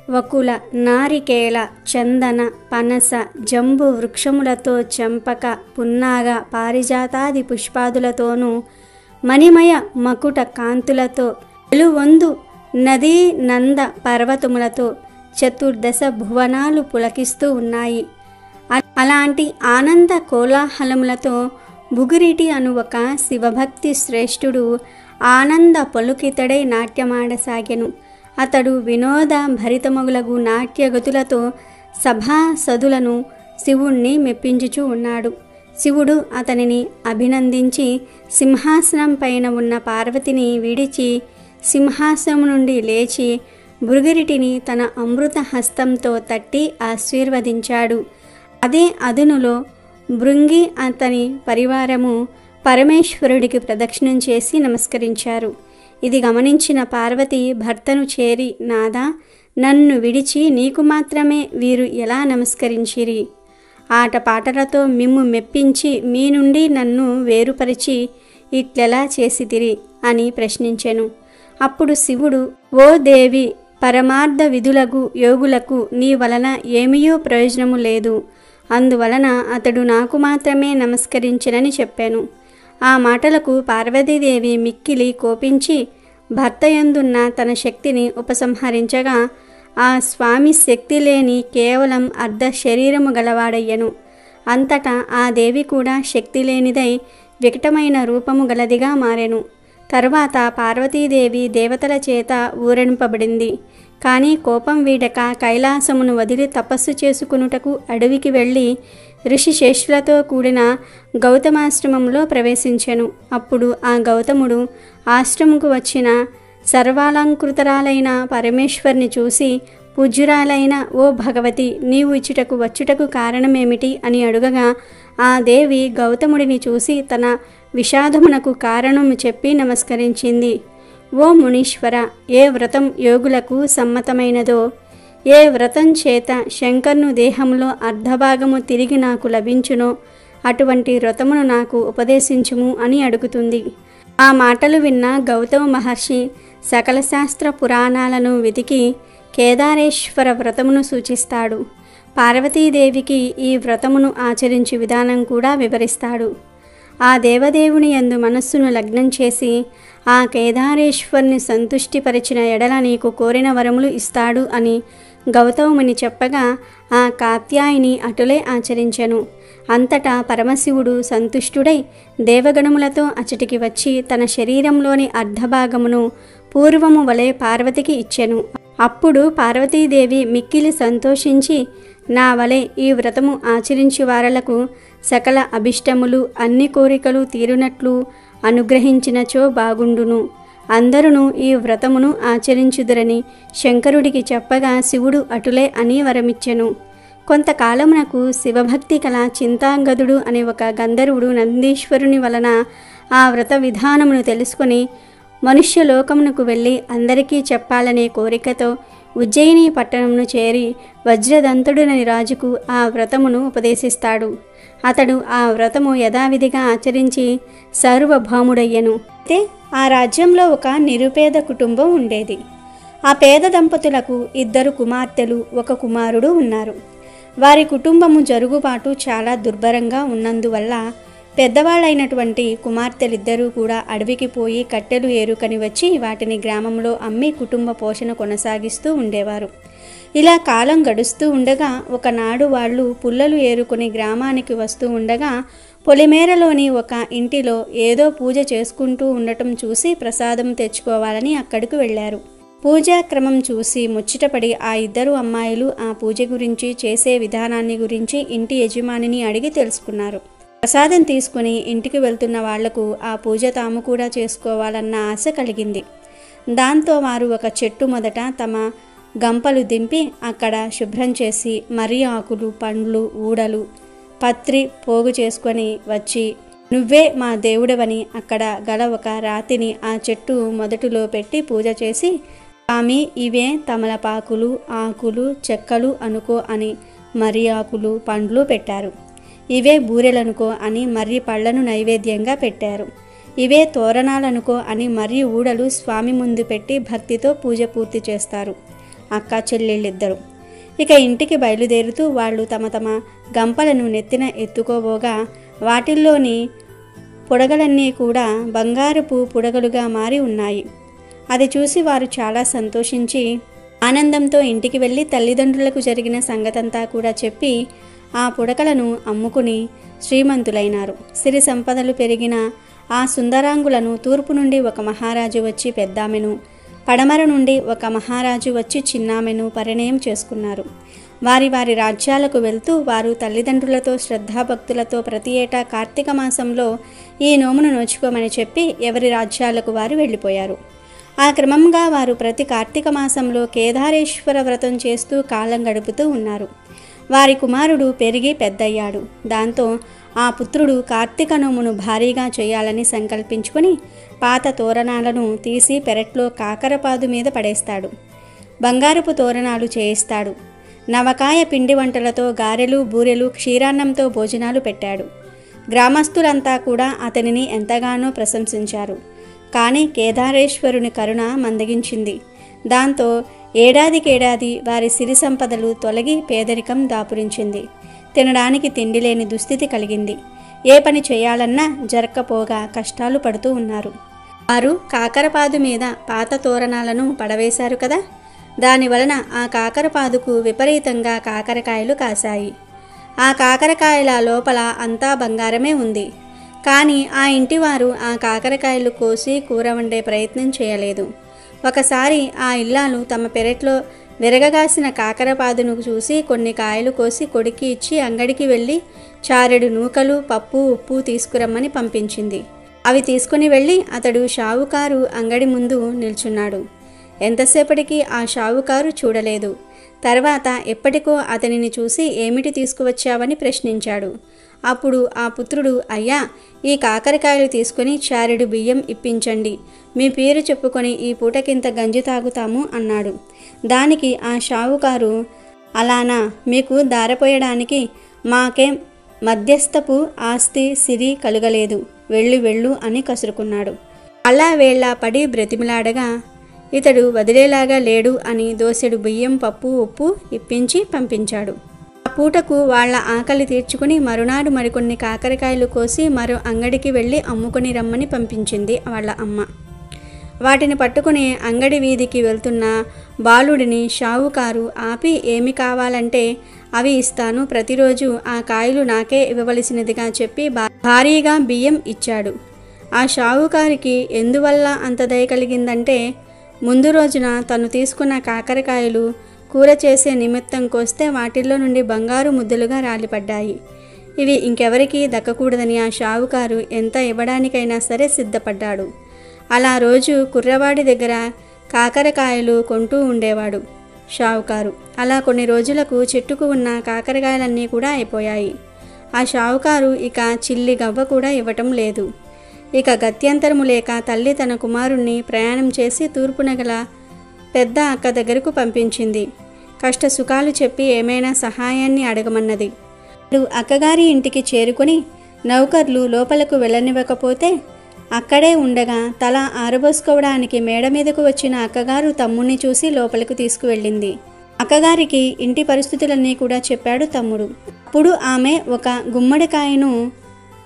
వకుల, నారికేల, చందన, పనస, జంబు వృక్షములతో, చంపక, పున్నాగ, పారిజాతాది పుష్పాదులతోనూ, మణిమయ మకుట కాంతులతో, వెలువొందు నదీ నంద పర్వతములతో చతుర్దశ భువనాలు పులకిస్తూ ఉన్నాయి. అలాంటి ఆనంద కోలాహలములతో బుగురిటి అను ఒక శివభక్తి శ్రేష్ఠుడు ఆనంద పలుకితడై నాట్యమాడసాగెను. అతడు వినోద భరితమగులగు నాట్యగతులతో సభాసదులను శివుణ్ణి మెప్పించుచూ ఉన్నాడు. శివుడు అతనిని అభినందించి సింహాసనం పైన ఉన్న పార్వతిని విడిచి సింహాసనం నుండి లేచి భృగిరిటిని తన అమృత హస్తంతో తట్టి ఆశీర్వదించాడు. అదే అదునులో భృంగి అతని పరివారము పరమేశ్వరుడికి ప్రదక్షిణం చేసి నమస్కరించారు. ఇది గమనించిన పార్వతి భర్తను చేరి, నాదా, నన్ను విడిచి నీకు మాత్రమే వీరు ఎలా నమస్కరించిరి? ఆటపాటలతో మిమ్ము మెప్పించి మీ నుండి నన్ను వేరుపరిచి ఇట్లెలా చేసితిరి అని ప్రశ్నించెను. అప్పుడు శివుడు, ఓ దేవి, పరమార్థ విధులకు యోగులకు నీ వలన ఏమీయూ ప్రయోజనము లేదు. అందువలన అతడు నాకు మాత్రమే నమస్కరించినని చెప్పాను. ఆ మాటలకు పార్వతీదేవి మిక్కిలి కోపించి భర్తయందున్న తన శక్తిని ఉపసంహరించగా ఆ స్వామి శక్తి లేని కేవలం అర్ధ శరీరము గలవాడయ్యను. అంతటా ఆ దేవి కూడా శక్తి లేనిదై వికటమైన రూపము గలదిగా మారెను. తరువాత పార్వతీదేవి దేవతల చేత ఊరెంపబడింది. కానీ కోపం వీడక కైలాసమును వదిలి తపస్సు చేసుకునుటకు అడవికి వెళ్ళి ఋషిశేషులతో కూడిన గౌతమాశ్రమంలో ప్రవేశించెను. అప్పుడు ఆ గౌతముడు ఆశ్రముకు వచ్చిన సర్వాలంకృతరాలైన పరమేశ్వరిని చూసి, పూజ్యురాలైన ఓ భగవతి, నీవు ఇచ్చుటకు వచ్చుటకు కారణమేమిటి అని అడుగగా ఆ దేవి గౌతముడిని చూసి తన విషాదమునకు కారణము చెప్పి నమస్కరించింది. ఓ మునీశ్వర, ఏ వ్రతం యోగులకు సమ్మతమైనదో, ఏ వ్రతం చేత శంకర్ను దేహంలో అర్ధభాగము తిరిగి నాకు లభించునో అటువంటి వ్రతమును నాకు ఉపదేశించుము అని అడుగుతుంది. ఆ మాటలు విన్న గౌతమ మహర్షి సకల శాస్త్ర పురాణాలను వెతికి కేదారేశ్వర వ్రతమును సూచిస్తాడు. పార్వతీదేవికి ఈ వ్రతమును ఆచరించే విధానం కూడా వివరిస్తాడు. ఆ దేవదేవుని యందు మనస్సును లగ్నం చేసి ఆ కేదారేశ్వరుని సంతుష్టిపరిచిన ఎడల నీకు కోరిన వరములు ఇస్తాడు అని గౌతముని చెప్పగా ఆ కాత్యాయిని అటులే ఆచరించెను. అంతటా పరమశివుడు సంతుష్టుడై దేవగణములతో అచటికి వచ్చి తన శరీరంలోని అర్ధభాగమును పూర్వము వలె పార్వతికి ఇచ్చెను. అప్పుడు పార్వతీదేవి మిక్కిలి సంతోషించి, నా వలె ఈ వ్రతము ఆచరించి వారలకు సకల అభిష్టములు అన్ని కోరికలు తీరునట్లు అనుగ్రహించినచో బాగుండును. అందరును ఈ వ్రతమును ఆచరించుదురని శంకరుడికి చెప్పగా శివుడు అటులే అని వరమిచ్చెను. కొంతకాలమునకు శివభక్తి కల చింతాంగదుడు అనే ఒక గంధర్వుడు నందీశ్వరుని వలన ఆ వ్రత విధానమును తెలుసుకొని మనుష్యలోకమునకు వెళ్ళి అందరికీ చెప్పాలనే కోరికతో ఉజ్జయిని పట్టణమును చేరి వజ్రదంతుడని రాజుకు ఆ వ్రతమును ఉపదేశిస్తాడు. అతడు ఆ వ్రతము యథావిధిగా ఆచరించి సార్వభౌముడయ్యను. అయితే ఆ రాజ్యంలో ఒక నిరుపేద కుటుంబం ఉండేది. ఆ పేద దంపతులకు 2 కుమార్తెలు 1 కుమారుడు ఉన్నారు. వారి కుటుంబము జరుగుబాటు చాలా దుర్భరంగా ఉన్నందువల్ల పెద్దవాళ్ళైనటువంటి కుమార్తెలిద్దరూ కూడా అడవికి పోయి కట్టెలు ఏరుకని వచ్చి వాటిని గ్రామంలో అమ్మి కుటుంబ పోషణ కొనసాగిస్తూ ఉండేవారు. ఇలా కాలం గడుస్తూ ఉండగా ఒకనాడు వాళ్ళు పుల్లలు ఏరుకుని గ్రామానికి వస్తూ ఉండగా పొలిమేరలోని ఒక ఇంటిలో ఏదో పూజ చేసుకుంటూ ఉండటం చూసి ప్రసాదం తెచ్చుకోవాలని అక్కడికి వెళ్ళారు. పూజా క్రమం చూసి ముచ్చటపడి ఆ 2 అమ్మాయిలు ఆ పూజ గురించి చేసే విధానాన్ని గురించి ఇంటి యజమానిని అడిగి తెలుసుకున్నారు. ప్రసాదం తీసుకుని ఇంటికి వెళ్తున్న వాళ్లకు ఆ పూజ తాము కూడా చేసుకోవాలన్న ఆశ కలిగింది. దాంతో వారు ఒక చెట్టు మొదట తమ గంపలు దింపి అక్కడ శుభ్రం చేసి మర్రి ఆకులు, పండ్లు, ఊడలు, పత్రి పోగు చేసుకొని వచ్చి నువ్వే మా దేవుడవని అక్కడ గల ఒక రాతిని ఆ చెట్టు మొదటిలో పెట్టి పూజ చేసి, స్వామి ఇవే తమలపాకులు, ఆకులు, చెక్కలు అనుకో అని మర్రి ఆకులు, పండ్లు పెట్టారు. ఇవే బూరెలనుకో అని మర్రి పళ్లను నైవేద్యంగా పెట్టారు. ఇవే తోరణాలనుకో అని మర్రి ఊడలు స్వామి ముందు పెట్టి భక్తితో పూజ పూర్తి చేస్తారు అక్క చెల్లెళ్ళిద్దరు. ఇక ఇంటికి బయలుదేరుతూ వాళ్ళు తమ తమ గంపలను నెత్తిన ఎత్తుకోబోగా వాటిల్లోని పుడగలన్నీ కూడా బంగారపు పుడగలుగా మారి ఉన్నాయి. అది చూసి వారు చాలా సంతోషించి ఆనందంతో ఇంటికి వెళ్ళి తల్లిదండ్రులకు జరిగిన సంగతంతా కూడా చెప్పి ఆ పుడకలను అమ్ముకుని శ్రీమంతులైనారు. సిరి సంపదలు పెరిగిన ఆ సుందరాంగులను తూర్పు నుండి ఒక మహారాజు వచ్చి పెద్దామెను, పడమర నుండి ఒక మహారాజు వచ్చి చిన్నామెను పరిణయం చేసుకున్నారు. వారి వారి రాజ్యాలకు వెళ్తూ వారు తల్లిదండ్రులతో శ్రద్ధాభక్తులతో ప్రతి ఏటా కార్తీక మాసంలో ఈ నోమును నోచుకోమని చెప్పి ఎవరి రాజ్యాలకు వారు వెళ్ళిపోయారు. ఆ క్రమంగా వారు ప్రతి కార్తీక మాసంలో కేదారేశ్వర వ్రతం చేస్తూ కాలం గడుపుతూ ఉన్నారు. వారి కుమారుడు పెరిగి పెద్దయ్యాడు. దాంతో ఆ పుత్రుడు కార్తీక నోమును భారీగా చేయాలని సంకల్పించుకొని పాత తోరణాలను తీసి పెరట్లో కాకరపాదు మీద పడేస్తాడు. బంగారపు తోరణాలు చేయిస్తాడు. నవకాయ పిండి వంటలతో గారెలు, బూరెలు, క్షీరాన్నంతో భోజనాలు పెట్టాడు. గ్రామస్తులంతా కూడా అతనిని ఎంతగానో ప్రశంసించారు. కానీ కేదారేశ్వరుని కరుణ మందగించింది. దాంతో ఏడాదికేడాది వారి సిరి సంపదలు తొలగి పేదరికం దాపురించింది. తినడానికి తిండి లేని దుస్థితి కలిగింది. ఏ పని చేయాలన్నా జరక్కపోగా కష్టాలు పడుతూ ఉన్నారు. వారు కాకరపాదు మీద పాత తోరణాలను పడవేశారు కదా, దానివలన ఆ కాకరపాదుకు విపరీతంగా కాకరకాయలు కాశాయి. ఆ కాకరకాయల లోపల అంతా బంగారమే ఉంది. కానీ ఆ ఇంటివారు ఆ కాకరకాయలు కోసి కూర వండే ప్రయత్నం చేయలేదు. ఒకసారి ఆ ఇల్లాలు తమ పెరట్లో విరగగాసిన కాకరపాదును చూసి కొన్ని కాయలు కోసి కొడుకి ఇచ్చి అంగడికి వెళ్ళి చారెడు నూకలు, పప్పు, ఉప్పు తీసుకురమ్మని పంపించింది. అవి తీసుకుని వెళ్ళి అతడు షావుకారు అంగడి ముందు నిల్చున్నాడు. ఎంతసేపటికి ఆ షావుకారు చూడలేదు. తర్వాత ఎప్పటికో అతనిని చూసి ఏమిటి తీసుకువచ్చావని ప్రశ్నించాడు. అప్పుడు ఆ పుత్రుడు, అయ్యా, ఈ కాకరకాయలు తీసుకుని చారెడు బియ్యం ఇప్పించండి, మీ పేరు చెప్పుకొని ఈ పూటకింత గంజి తాగుతాము అన్నాడు. దానికి ఆ షావుకారు, అలానా, మీకు దారపోయడానికి మాకేం మధ్యస్థపు ఆస్తి సిరి కలుగలేదు, వెళ్ళు అని కసురుకున్నాడు. అలా వేళ్ళ పడి బ్రతిమిలాడగా ఇతడు వదిలేలాగా లేడు అని దోసెడు బియ్యం, పప్పు, ఉప్పు ఇప్పించి పంపించాడు. ఆ పూటకు వాళ్ల ఆకలి తీర్చుకుని మరునాడు మరికొన్ని కాకరకాయలు కోసి మరో అంగడికి వెళ్ళి అమ్ముకొని రమ్మని పంపించింది వాళ్ళ అమ్మ. వాటిని పట్టుకుని అంగడి వీధికి వెళ్తున్న బాలుడిని షావుకారు ఆపి ఏమి కావాలంటే అవి ఇస్తాను, ప్రతిరోజు ఆ కాయలు నాకే ఇవ్వవలసినదిగా చెప్పి భారీగా బియ్యం ఇచ్చాడు. ఆ షావుకారికి ఎందువల్ల అంత దయ కలిగిందంటే ముందు రోజున తను తీసుకున్న కాకరకాయలు కూర చేసే నిమిత్తం కోస్తే వాటిల్లో నుండి బంగారు ముద్దలుగా రాలిపడ్డాయి. ఇవి ఇంకెవరికీ దక్కకూడదని ఆ షావుకారు ఎంత ఇవ్వడానికైనా సరే సిద్ధపడ్డాడు. అలా రోజు కుర్రవాడి దగ్గర కాకరకాయలు కొంటూ ఉండేవాడు షావుకారు. అలా కొన్ని రోజులకు చెట్టుకు ఉన్న కాకరకాయలన్నీ కూడా అయిపోయాయి. ఆ షావుకారు ఇక చిల్లి గవ్వ కూడా ఇవ్వటం లేదు. ఇక గత్యంతరము లేక తల్లి తన కుమారుణ్ణి ప్రయాణం చేసి తూర్పున గల పెద్ద అక్క దగ్గరకు పంపించింది. కష్ట సుఖాలు చెప్పి ఏమైనా సహాయాన్ని అడగమన్నది. అక్కగారి ఇంటికి చేరుకుని నౌకర్లు లోపలకు వెళ్ళనివ్వకపోతే అక్కడే ఉండగా తల ఆరబోసుకోవడానికి మేడ మీదకు వచ్చిన అక్కగారు తమ్ముణ్ణి చూసి లోపలికి తీసుకువెళ్ళింది. అక్కగారికి ఇంటి పరిస్థితులన్నీ కూడా చెప్పాడు తమ్ముడు. అప్పుడు ఆమె ఒక గుమ్మడికాయను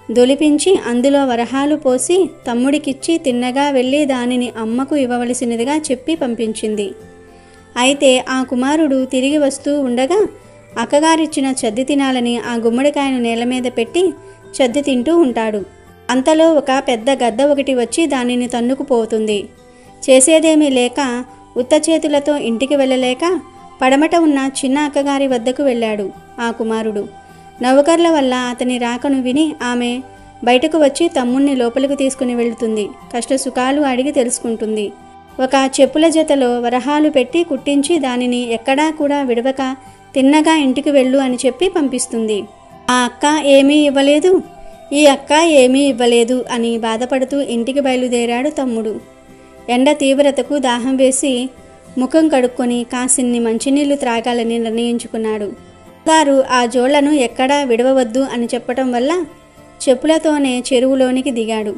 దొలిపించి అందులో వరహాలు పోసి తమ్ముడికిచ్చి తిన్నగా వెళ్ళి దానిని అమ్మకు ఇవ్వవలసినదిగా చెప్పి పంపించింది. అయితే ఆ కుమారుడు తిరిగి వస్తూ ఉండగా అక్కగారిచ్చిన చద్ది తినాలని ఆ గుమ్మడికాయను నేల మీద పెట్టి చద్ది తింటూ ఉంటాడు. అంతలో ఒక పెద్ద గద్ద ఒకటి వచ్చి దానిని తన్నుకుపోతుంది. చేసేదేమీ లేక ఉత్త చేతులతో ఇంటికి వెళ్ళలేక పడమట ఉన్న చిన్న అక్కగారి వద్దకు వెళ్ళాడు ఆ కుమారుడు. నౌకర్ల వల్ల అతని రాకను విని ఆమె బయటకు వచ్చి తమ్ముణ్ణి లోపలికి తీసుకుని వెళుతుంది. కష్ట సుఖాలు అడిగి తెలుసుకుంటుంది. ఒక చెప్పుల జతలో వరహాలు పెట్టి కుట్టించి దానిని ఎక్కడా కూడా విడవక తిన్నగా ఇంటికి వెళ్ళు అని చెప్పి పంపిస్తుంది. ఆ అక్క ఏమీ ఇవ్వలేదు, ఈ అక్క ఏమీ ఇవ్వలేదు అని బాధపడుతూ ఇంటికి బయలుదేరాడు తమ్ముడు. ఎండ తీవ్రతకు దాహం వేసి ముఖం కడుక్కొని కాసిన్ని మంచినీళ్లు త్రాగాలని నిర్ణయించుకున్నాడు. గారు ఆ జోళ్లను ఎక్కడా విడవవద్దు అని చెప్పటం వల్ల చెప్పులతోనే చెరువులోనికి దిగాడు.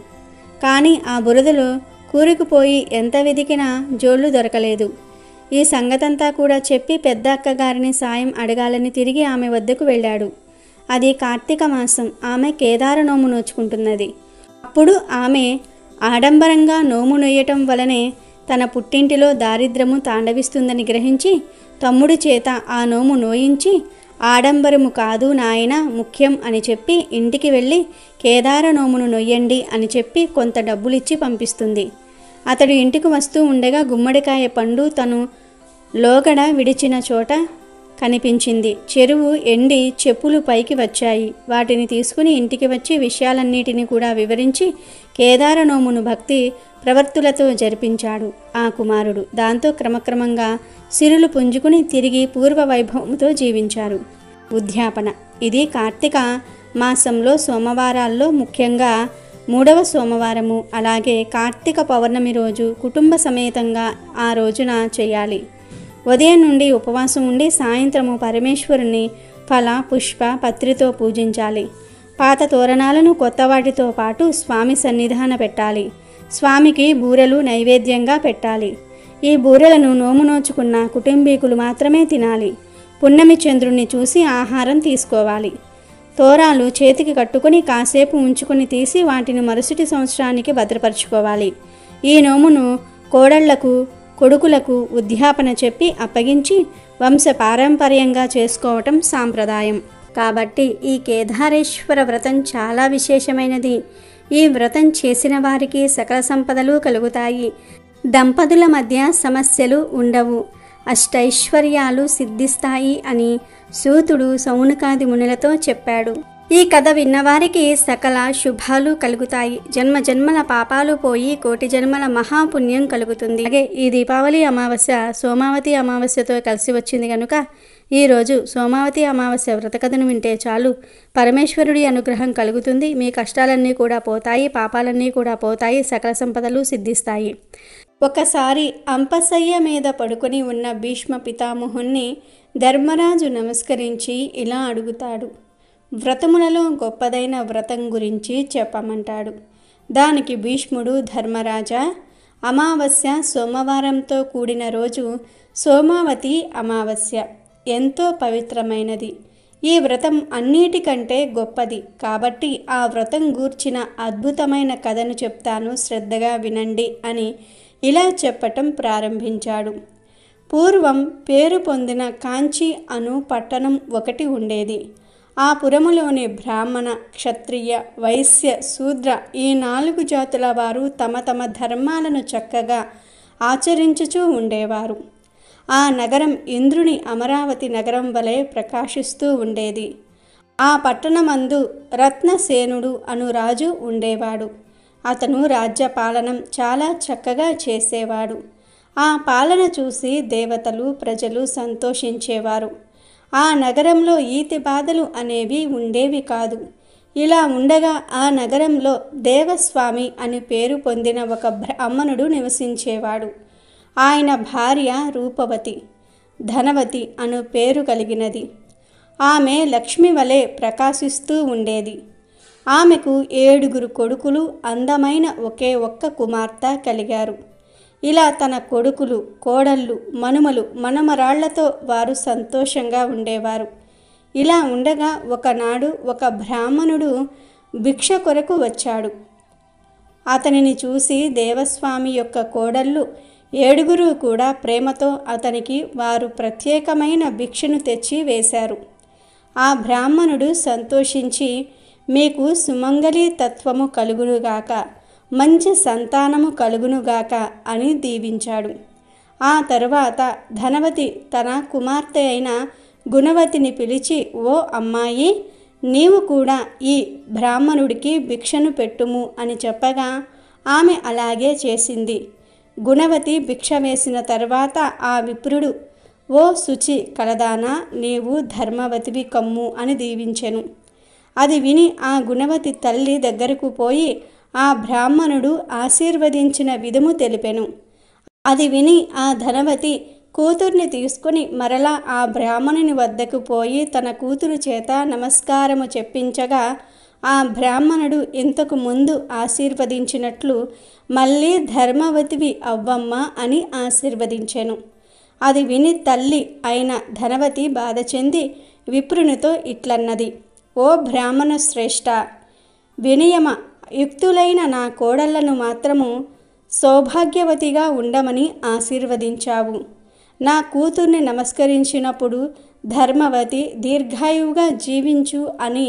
కానీ ఆ బురదలో కూరుకుపోయి ఎంత వెదికినా జోళ్లు దొరకలేదు. ఈ సంగతంతా కూడా చెప్పి పెద్ద అక్కగారిని సాయం అడగాలని తిరిగి ఆమె వద్దకు వెళ్ళాడు. అది కార్తీక మాసం. ఆమె కేదార నోము నోచుకుంటున్నది. అప్పుడు ఆమె ఆడంబరంగా నోము నొయ్యటం వలనే తన పుట్టింటిలో దారిద్రము తాండవిస్తుందని గ్రహించి తమ్ముడి చేత ఆ నోము నోయించి ఆడంబరము కాదు నాయన ముఖ్యం అని చెప్పి ఇంటికి వెళ్ళి కేదార నోమును నొయ్యండి అని చెప్పి కొంత డబ్బులిచ్చి పంపిస్తుంది. అతడు ఇంటికి వస్తూ ఉండగా గుమ్మడికాయ పండు తను లోగడ విడిచిన చోట కనిపించింది. చెరువు ఎండి చెప్పులు పైకి వచ్చాయి. వాటిని తీసుకుని ఇంటికి వచ్చి విషయాలన్నిటినీ కూడా వివరించి కేదార నోమును భక్తి ప్రవర్తులతో జరిపించాడు ఆ కుమారుడు. దాంతో క్రమక్రమంగా సిరులు పుంజుకుని తిరిగి పూర్వ వైభవంతో జీవించారు. ఉద్యాపన. ఇది కార్తీక మాసంలో సోమవారాల్లో ముఖ్యంగా 3వ సోమవారము, అలాగే కార్తీక పౌర్ణమి రోజు కుటుంబ సమేతంగా ఆ రోజున చేయాలి. ఉదయం నుండి ఉపవాసం ఉండి సాయంత్రము పరమేశ్వరుని ఫల పుష్ప పత్రితో పూజించాలి. పాత తోరణాలను కొత్త వాటితో పాటు స్వామి సన్నిధాన పెట్టాలి. స్వామికి బూరెలు నైవేద్యంగా పెట్టాలి. ఈ బూరెలను నోము నోచుకున్న కుటుంబీకులు మాత్రమే తినాలి. పున్నమి చంద్రుణ్ణి చూసి ఆహారం తీసుకోవాలి. తోరాలు చేతికి కట్టుకుని కాసేపు ఉంచుకుని తీసి వాటిని మరుసటి సంవత్సరానికి భద్రపరుచుకోవాలి. ఈ నోమును కోడళ్లకు కొడుకులకు ఉద్యాపన చెప్పి అప్పగించి వంశ పారంపర్యంగా చేసుకోవటం సాంప్రదాయం. కాబట్టి ఈ కేదారేశ్వర వ్రతం చాలా విశేషమైనది. ఈ వ్రతం చేసిన వారికి సకల సంపదలు కలుగుతాయి. దంపతుల మధ్య సమస్యలు ఉండవు. అష్టైశ్వర్యాలు సిద్ధిస్తాయి అని సూతుడు సౌనకాది మునులతో చెప్పాడు. ఈ కథ విన్నవారికి సకల శుభాలు కలుగుతాయి. జన్మ జన్మల పాపాలు పోయి కోటి జన్మల మహాపుణ్యం కలుగుతుంది. అలాగే ఈ దీపావళి అమావాస్య సోమావతి అమావాస్యతో కలిసి వచ్చింది కనుక ఈరోజు సోమావతి అమావాస్య వ్రత కథను వింటే చాలు పరమేశ్వరుడి అనుగ్రహం కలుగుతుంది. మీ కష్టాలన్నీ కూడా పోతాయి, పాపాలన్నీ కూడా పోతాయి, సకల సంపదలు సిద్ధిస్తాయి. ఒకసారి అంపశయ్య మీద పడుకొని ఉన్న భీష్మ పితామహుణ్ణి ధర్మరాజు నమస్కరించి ఇలా అడుగుతాడు. వ్రతములలో గొప్పదైన వ్రతం గురించి చెప్పమంటాడు. దానికి భీష్ముడు, ధర్మరాజా, అమావాస్య సోమవారంతో కూడిన రోజు సోమావతి అమావాస్య ఎంతో పవిత్రమైనది. ఈ వ్రతం అన్నిటికంటే గొప్పది. కాబట్టి ఆ వ్రతం గూర్చిన అద్భుతమైన కథను చెప్తాను, శ్రద్ధగా వినండి అని ఇలా చెప్పటం ప్రారంభించాడు. పూర్వం పేరు పొందిన కాంచి అను పట్టణం ఒకటి ఉండేది. ఆ పురములోని బ్రాహ్మణ, క్షత్రియ, వైశ్య, శూద్ర ఈ 4 జాతుల వారు తమ తమ ధర్మాలను చక్కగా ఆచరించుచూ ఉండేవారు. ఆ నగరం ఇంద్రుని అమరావతి నగరం వలె ప్రకాశిస్తూ ఉండేది. ఆ పట్టణమందు రత్నసేనుడు అను రాజు ఉండేవాడు. అతను రాజ్యపాలనం చాలా చక్కగా చేసేవాడు. ఆ పాలన చూసి దేవతలు, ప్రజలు సంతోషించేవారు. ఆ నగరంలో ఈతి బాధలు అనేవి ఉండేవి కాదు. ఇలా ఉండగా ఆ నగరంలో దేవస్వామి అని పేరు పొందిన ఒక బ్రాహ్మణుడు నివసించేవాడు. ఆయన భార్య రూపవతి, ధనవతి అను పేరు కలిగినది. ఆమె లక్ష్మి వలె ప్రకాశిస్తూ ఉండేది. ఆమెకు 7 కొడుకులు, అందమైన ఒకే ఒక్క కుమార్తె కలిగారు. ఇలా తన కొడుకులు, కోడళ్ళు, మనుమలు, మనమరాళ్లతో వారు సంతోషంగా ఉండేవారు. ఇలా ఉండగా ఒకనాడు ఒక బ్రాహ్మణుడు భిక్ష కొరకు వచ్చాడు. అతనిని చూసి దేవస్వామి యొక్క కోడళ్ళు 7 కూడా ప్రేమతో అతనికి వారు ప్రత్యేకమైన భిక్షను తెచ్చి వేశారు. ఆ బ్రాహ్మణుడు సంతోషించి, మీకు సుమంగళి తత్వము కలుగునుగాక, మంచి సంతానము కలుగునుగాక అని దీవించాడు. ఆ తరువాత ధనవతి తన కుమార్తె అయిన గుణవతిని పిలిచి, ఓ అమ్మాయి, నీవు కూడా ఈ బ్రాహ్మణుడికి భిక్షను పెట్టుము అని చెప్పగా ఆమె అలాగే చేసింది. గుణవతి భిక్ష వేసిన తర్వాత ఆ విప్రుడు, ఓ శుచి కలదానా, నీవు ధర్మవతివి కమ్ము అని దీవించెను. అది విని ఆ గుణవతి తల్లి దగ్గరకు పోయి ఆ బ్రాహ్మణుడు ఆశీర్వదించిన విధము తెలిపెను. అది విని ఆ ధనవతి కూతుర్ని తీసుకుని మరలా ఆ బ్రాహ్మణుని వద్దకు పోయి తన కూతురు చేత నమస్కారము చెప్పించగా ఆ బ్రాహ్మణుడు ఇంతకు ముందు ఆశీర్వదించినట్లు మళ్ళీ ధర్మవతివి అవ్వమ్మ అని ఆశీర్వదించెను. అది విని తల్లి అయిన ధనవతి బాధ చెంది విప్రునితో ఇట్లన్నది, ఓ బ్రాహ్మణ శ్రేష్ఠ, వినయమ యుక్తులైన నా కోడళ్లను మాత్రము సౌభాగ్యవతిగా ఉండమని ఆశీర్వదించావు. నా కూతుర్ని నమస్కరించినప్పుడు ధర్మవతి దీర్ఘాయువుగా జీవించు అని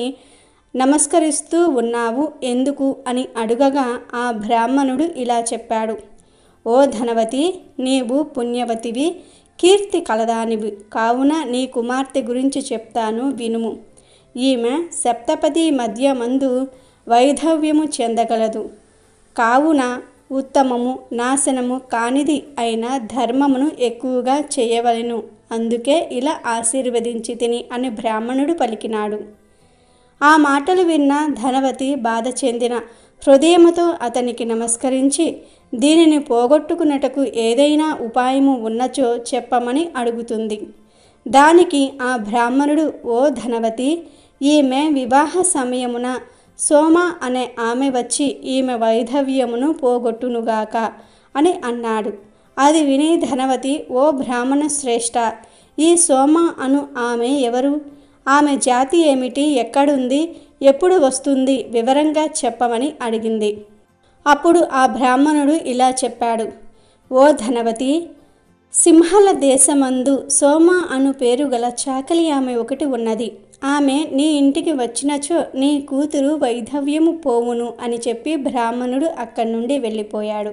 నమస్కరిస్తూ ఉన్నావు ఎందుకు అని అడుగగా ఆ బ్రాహ్మణుడు ఇలా చెప్పాడు, ఓ ధనవతి, నీవు పుణ్యవతివి, కీర్తి కలదానివి, కావున నీ కుమార్తె గురించి చెప్తాను వినుము. ఈమె సప్తపది మధ్య మందు వైధవ్యము చెందగలదు. కావున ఉత్తమము, నాశనము కానిది అయిన ధర్మమును ఎక్కువగా చేయవలెను. అందుకే ఇలా ఆశీర్వదించి తిని అని బ్రాహ్మణుడు పలికినాడు. ఆ మాటలు విన్న ధనవతి బాధ చెందిన హృదయముతో అతనికి నమస్కరించి, దీనిని పోగొట్టుకున్నటకు ఏదైనా ఉపాయము ఉన్నచో చెప్పమని అడుగుతుంది. దానికి ఆ బ్రాహ్మణుడు, ఓ ధనవతి, ఈమె వివాహ సమయమున సోమ అనే ఆమె వచ్చి ఈమె వైధవ్యమును పోగొట్టునుగాక అని అన్నాడు. అది విని ధనవతి, ఓ బ్రాహ్మణ శ్రేష్ఠ, ఈ సోమ అను ఆమె ఎవరు? ఆమె జాతి ఏమిటి? ఎక్కడుంది? ఎప్పుడు వస్తుంది? వివరంగా చెప్పమని అడిగింది. అప్పుడు ఆ బ్రాహ్మణుడు ఇలా చెప్పాడు, ఓ ధనవతి, సింహల దేశమందు సోమ అను పేరు గల చాకలి ఆమె ఒకటి ఉన్నది. ఆమె నీ ఇంటికి వచ్చినచో నీ కూతురు వైధవ్యము పోవును అని చెప్పి బ్రాహ్మణుడు అక్కడి నుండి వెళ్ళిపోయాడు.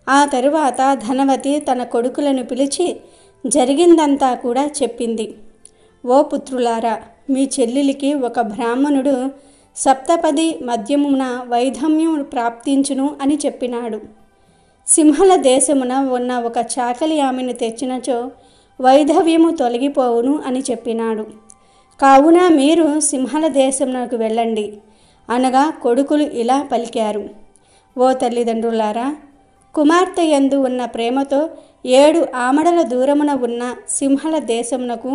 ఆ తరువాత ధనవతి తన కొడుకులను పిలిచి జరిగిందంతా కూడా చెప్పింది. ఓ పుత్రులారా, మీ చెల్లెలికి ఒక బ్రాహ్మణుడు సప్తపది మధ్యమున వైధవ్యము ప్రాప్తించును అని చెప్పినాడు. సింహల దేశమున ఉన్న ఒక చాకలి ఆమెను తెచ్చినచో వైధవ్యము తొలగిపోవును అని చెప్పినాడు. కావున మీరు సింహల దేశమునకు వెళ్ళండి అనగా కొడుకులు ఇలా పలికారు, ఓ తల్లిదండ్రులారా, కుమార్తె యందు ఉన్న ప్రేమతో 7 ఆమడల దూరమున ఉన్న సింహల దేశమునకు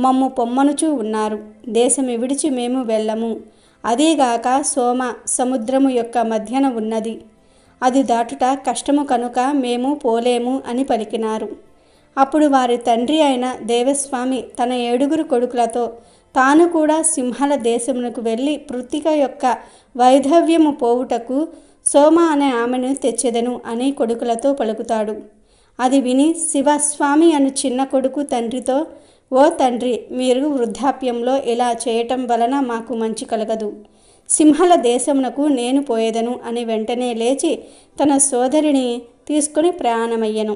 మమ్ము పొమ్మనుచూ ఉన్నారు. దేశము విడిచి మేము వెళ్ళము. అదీగాక సోమ సముద్రము యొక్క మధ్యన ఉన్నది. అది దాటుట కష్టము కనుక మేము పోలేము అని పలికినారు. అప్పుడు వారి తండ్రి అయిన దేవస్వామి తన 7 కొడుకులతో తాను కూడా సింహల దేశమునకు వెళ్ళి పృథిక యొక్క వైధవ్యము పోవుటకు సోమ అనే ఆమెను తెచ్చెదను అని కొడుకులతో పలుకుతాడు. అది విని శివస్వామి అను చిన్న కొడుకు తండ్రితో, ఓ తండ్రి, మీరు వృద్ధాప్యంలో ఇలా చేయటం వలన మాకు మంచి కలగదు. సింహల దేశమునకు నేను పోయేదను అని వెంటనే లేచి తన సోదరిని తీసుకుని ప్రయాణమయ్యను.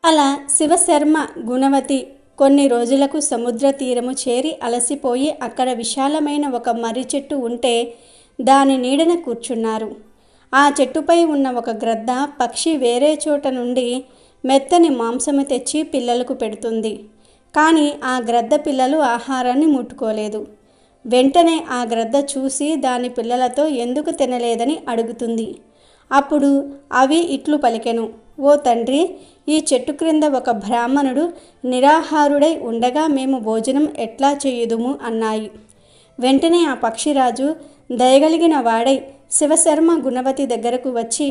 అలా శివశర్మ గుణవతి కొన్ని రోజులకు సముద్ర తీరము చేరి అలసిపోయి అక్కడ విశాలమైన ఒక మర్రి చెట్టు ఉంటే దాని నీడన కూర్చున్నారు. ఆ చెట్టుపై ఉన్న ఒక గ్రద్ద పక్షి వేరే చోట నుండి మెత్తని మాంసము తెచ్చి పిల్లలకు పెడుతుంది. కానీ ఆ గ్రద్ద పిల్లలు ఆహారాన్ని ముట్టుకోలేదు. వెంటనే ఆ గ్రద్ద చూసి దాని పిల్లలతో ఎందుకు తినలేదని అడుగుతుంది. అప్పుడు అవి ఇట్లు పలికెను, ఓ తండ్రి, ఈ చెట్టు క్రింద ఒక బ్రాహ్మణుడు నిరాహారుడై ఉండగా మేము భోజనం ఎట్లా చేయుదుము అన్నాయి. వెంటనే ఆ పక్షిరాజు దయగలిగిన వాడై శివశర్మ గుణవతి దగ్గరకు వచ్చి,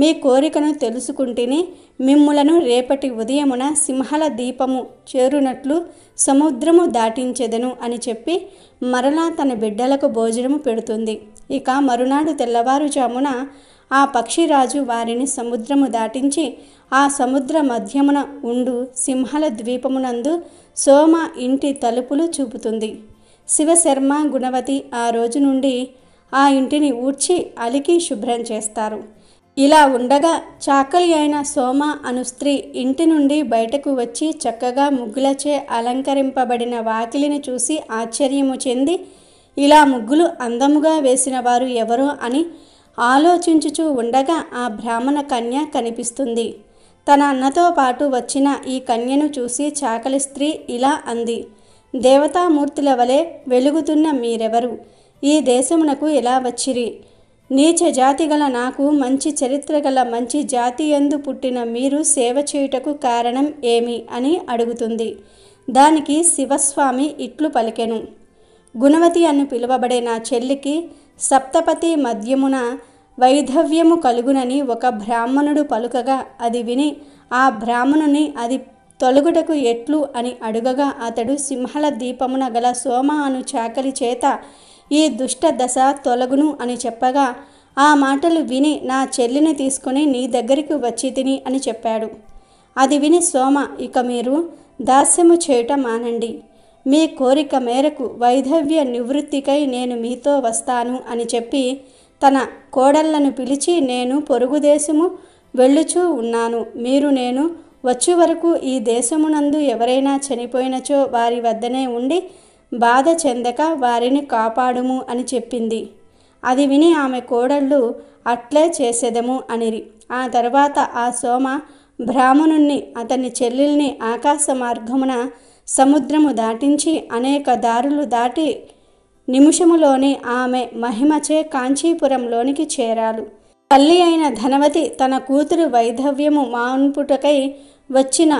మీ కోరికను తెలుసుకుంటుని మిమ్ములను రేపటి ఉదయమున సింహల దీపము చేరునట్లు సముద్రము దాటించెదను అని చెప్పి మరలా తన బిడ్డలకు భోజనము పెడుతుంది. ఇక మరునాడు తెల్లవారుజామున ఆ పక్షిరాజు వారిని సముద్రము దాటించి ఆ సముద్ర మధ్యమున ఉండు సింహల ద్వీపమునందు సోమ ఇంటి తలుపులు చూపుతుంది. శివశర్మ గుణవతి ఆ రోజు నుండి ఆ ఇంటిని ఊడ్చి అలికి శుభ్రం చేస్తారు. ఇలా ఉండగా చాకలి అయిన సోమ అను స్త్రీ ఇంటి నుండి బయటకు వచ్చి చక్కగా ముగ్గులచే అలంకరింపబడిన వాకిలిని చూసి ఆశ్చర్యము చెంది, ఇలా ముగ్గులు అందముగా వేసిన వారు ఎవరో అని ఆలోచించుచూ ఉండగా ఆ బ్రాహ్మణ కన్య కనిపిస్తుంది. తన అన్నతో పాటు వచ్చిన ఈ కన్యను చూసి చాకలి స్త్రీ ఇలా అంది, దేవతామూర్తుల వలె వెలుగుతున్న మీరెవరు? ఈ దేశమునకు ఎలా వచ్చిరి? నీచ జాతి గల నాకు మంచి చరిత్ర గల మంచి జాతి యందు పుట్టిన మీరు సేవ చేయుటకు కారణం ఏమి అని అడుగుతుంది. దానికి శివస్వామి ఇట్లు పలికెను, గుణవతి అని పిలువబడే నా చెల్లికి సప్తపతి మధ్యమున వైధవ్యము కలుగునని ఒక బ్రాహ్మణుడు పలుకగా అది విని ఆ బ్రాహ్మణుని అది తొలగుటకు ఎట్లు అని అడుగగా అతడు సింహల దీపమున గల సోమ అను చాకలి చేత ఈ దుష్ట దశ తొలగును అని చెప్పగా ఆ మాటలు విని నా చెల్లిని తీసుకుని నీ దగ్గరికి వచ్చి తిని అని చెప్పాడు. అది విని సోమ, ఇక మీరు దాస్యము చేయుట మానండి. మీ కోరిక మేరకు వైధవ్య నివృత్తికై నేను మీతో వస్తాను అని చెప్పి తన కోడళ్లను పిలిచి, నేను పొరుగు దేశము వెళ్ళుచూ ఉన్నాను. మీరు నేను వచ్చే వరకు ఈ దేశమునందు ఎవరైనా చనిపోయినచో వారి వద్దనే ఉండి బాధ చెందక వారిని కాపాడుము అని చెప్పింది. అది విని ఆమె కోడళ్ళు అట్లే చేసేదము అనిరి. ఆ తర్వాత ఆ సోమ బ్రాహ్మణుణ్ణి అతని చెల్లెల్ని ఆకాశ మార్గమున సముద్రము దాటించి అనేక దారులు దాటి నిమిషములోనే ఆమె మహిమచే కాంచీపురంలోనికి చేరాలు. తల్లి అయిన ధనవతి తన కూతురు వైధవ్యము మాన్పుటకై వచ్చిన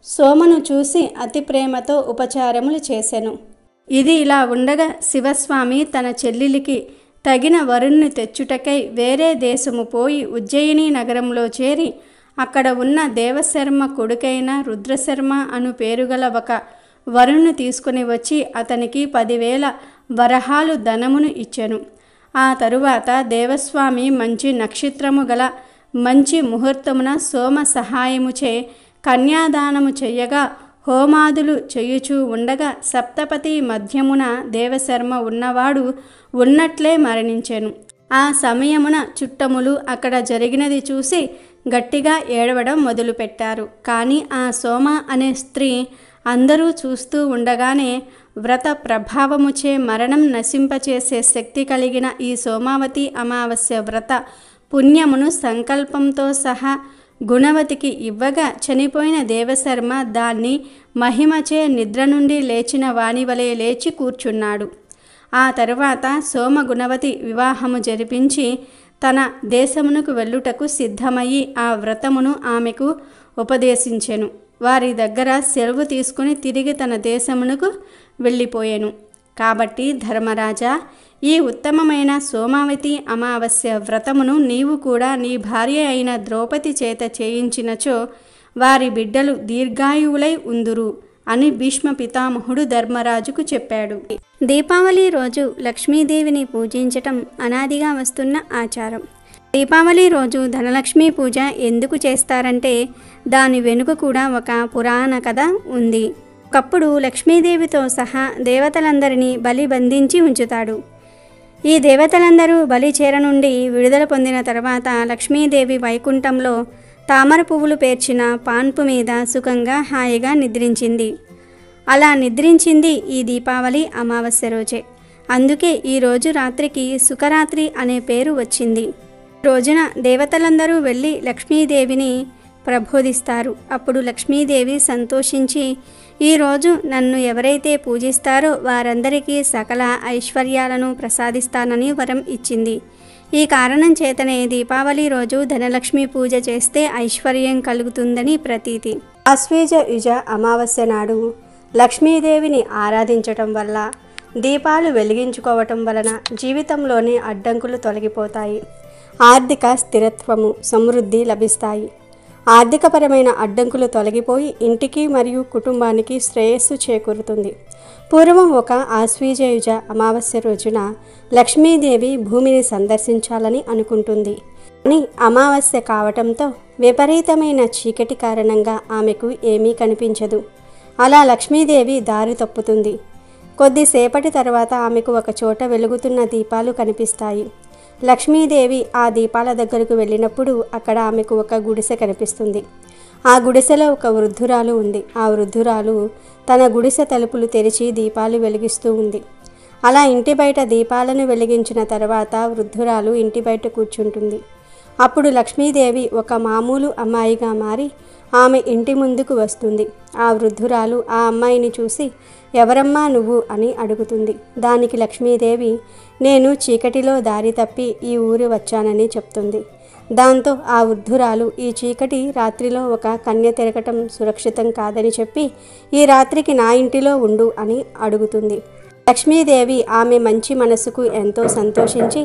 సోమను చూసి అతి ప్రేమతో ఉపచారములు చేసెను. ఇది ఇలా ఉండగా శివస్వామి తన చెల్లెలికి తగిన వరుణ్ణి తెచ్చుటకై వేరే దేశము పోయి ఉజ్జయిని నగరంలో చేరి అక్కడ ఉన్న దేవశర్మ కొడుకైన రుద్రశర్మ అను పేరుగల ఒక వరుణ్ణి తీసుకుని వచ్చి అతనికి 10,000 వరహాలు ధనమును ఇచ్చెను. ఆ తరువాత దేవస్వామి మంచి నక్షత్రము గల మంచి ముహూర్తమున సోమ సహాయముచే కన్యాదానము చెయ్యగా హోమాదులు చేయుచూ ఉండగా సప్తపతి మధ్యమున దేవశర్మ ఉన్నవాడు ఉన్నట్లే మరణించెను. ఆ సమయమున చుట్టములు అక్కడ జరిగినది చూసి గట్టిగా ఏడవడం మొదలుపెట్టారు. కానీ ఆ సోమ అనే స్త్రీ అందరూ చూస్తూ ఉండగానే వ్రత ప్రభావముచే మరణం నశింపచేసే శక్తి కలిగిన ఈ సోమావతి అమావాస్య వ్రత పుణ్యమును సంకల్పంతో సహా గుణవతికి ఇవ్వగా చనిపోయిన దేవశర్మ దాన్ని మహిమచే నిద్ర నుండి లేచిన వానివలే లేచి కూర్చున్నాడు. ఆ తరువాత సోమ గుణవతి వివాహము జరిపించి తన దేశమునకు వెళ్ళుటకు సిద్ధమయ్యి ఆ వ్రతమును ఆమెకు ఉపదేశించెను. వారి దగ్గర సెలవు తీసుకుని తిరిగి తన దేశమునకు వెళ్ళిపోయెను. కాబట్టి ధర్మరాజా, ఈ ఉత్తమమైన సోమావతి అమావాస్య వ్రతమును నీవు కూడా నీ భార్య అయిన ద్రౌపది చేత చేయించినచో వారి బిడ్డలు దీర్ఘాయువులై ఉందురు అని భీష్మ పితామహుడు ధర్మరాజుకు చెప్పాడు. దీపావళి రోజు లక్ష్మీదేవిని పూజించటం అనాదిగా వస్తున్న ఆచారం. దీపావళి రోజు ధనలక్ష్మి పూజ ఎందుకు చేస్తారంటే దాని వెనుక కూడా ఒక పురాణ కథ ఉంది. ఒకప్పుడు లక్ష్మీదేవితో సహా దేవతలందరినీ బలి బంధించి ఉంచుతాడు. ఈ దేవతలందరూ బలి చెర నుండి విడుదల పొందిన తర్వాత లక్ష్మీదేవి వైకుంఠంలో తామర పువ్వులు పేర్చిన పాన్పు మీద సుఖంగా హాయిగా నిద్రించింది. అలా నిద్రించింది ఈ దీపావళి అమావాస్య రోజే. అందుకే ఈరోజు రాత్రికి సుఖరాత్రి అనే పేరు వచ్చింది. రోజున దేవతలందరూ వెళ్ళి లక్ష్మీదేవిని ప్రబోధిస్తారు. అప్పుడు లక్ష్మీదేవి సంతోషించి, ఈరోజు నన్ను ఎవరైతే పూజిస్తారో వారందరికీ సకల ఐశ్వర్యాలను ప్రసాదిస్తానని వరం ఇచ్చింది. ఈ కారణం చేతనే దీపావళి రోజు ధనలక్ష్మి పూజ చేస్తే ఐశ్వర్యం కలుగుతుందని ప్రతీతి. ఆశ్వేజ యుజ అమావాస్య నాడు లక్ష్మీదేవిని ఆరాధించటం వల్ల, దీపాలు వెలిగించుకోవటం వలన జీవితంలోని అడ్డంకులు తొలగిపోతాయి. ఆర్థిక స్థిరత్వము, సమృద్ధి లభిస్తాయి. ఆర్థికపరమైన అడ్డంకులు తొలగిపోయి ఇంటికి మరియు కుటుంబానికి శ్రేయస్సు చేకూరుతుంది. పూర్వం ఒక ఆశ్వీజయుజ అమావాస్య రోజున లక్ష్మీదేవి భూమిని సందర్శించాలని అనుకుంటుంది. కానీ అమావాస్య కావటంతో విపరీతమైన చీకటి కారణంగా ఆమెకు ఏమీ కనిపించదు. అలా లక్ష్మీదేవి దారి తప్పుతుంది. కొద్దిసేపటి తర్వాత ఆమెకు ఒక చోట వెలుగుతున్న దీపాలు కనిపిస్తాయి. లక్ష్మీదేవి ఆ దీపాల దగ్గరకు వెళ్ళినప్పుడు అక్కడ ఆమెకు ఒక గుడిసె కనిపిస్తుంది. ఆ గుడిసెలో ఒక వృద్ధురాలు ఉంది. ఆ వృద్ధురాలు తన గుడిసె తలుపులు తెరిచి దీపాలు వెలిగిస్తూ ఉంది. అలా ఇంటి బయట దీపాలను వెలిగించిన తర్వాత వృద్ధురాలు ఇంటి బయట కూర్చుంటుంది. అప్పుడు లక్ష్మీదేవి ఒక మామూలు అమ్మాయిగా మారి ఆమె ఇంటి ముందుకు వస్తుంది. ఆ వృద్ధురాలు ఆ అమ్మాయిని చూసి, ఎవరమ్మా నువ్వు అని అడుగుతుంది. దానికి లక్ష్మీదేవి, నేను చీకటిలో దారి తప్పి ఈ ఊరు వచ్చానని చెప్తుంది. దాంతో ఆ వృద్ధురాలు, ఈ చీకటి రాత్రిలో ఒక కన్య తిరగటం సురక్షితం కాదని చెప్పి ఈ రాత్రికి నా ఇంటిలో ఉండు అని అడుగుతుంది. లక్ష్మీదేవి ఆమె మంచి మనసుకు ఎంతో సంతోషించి,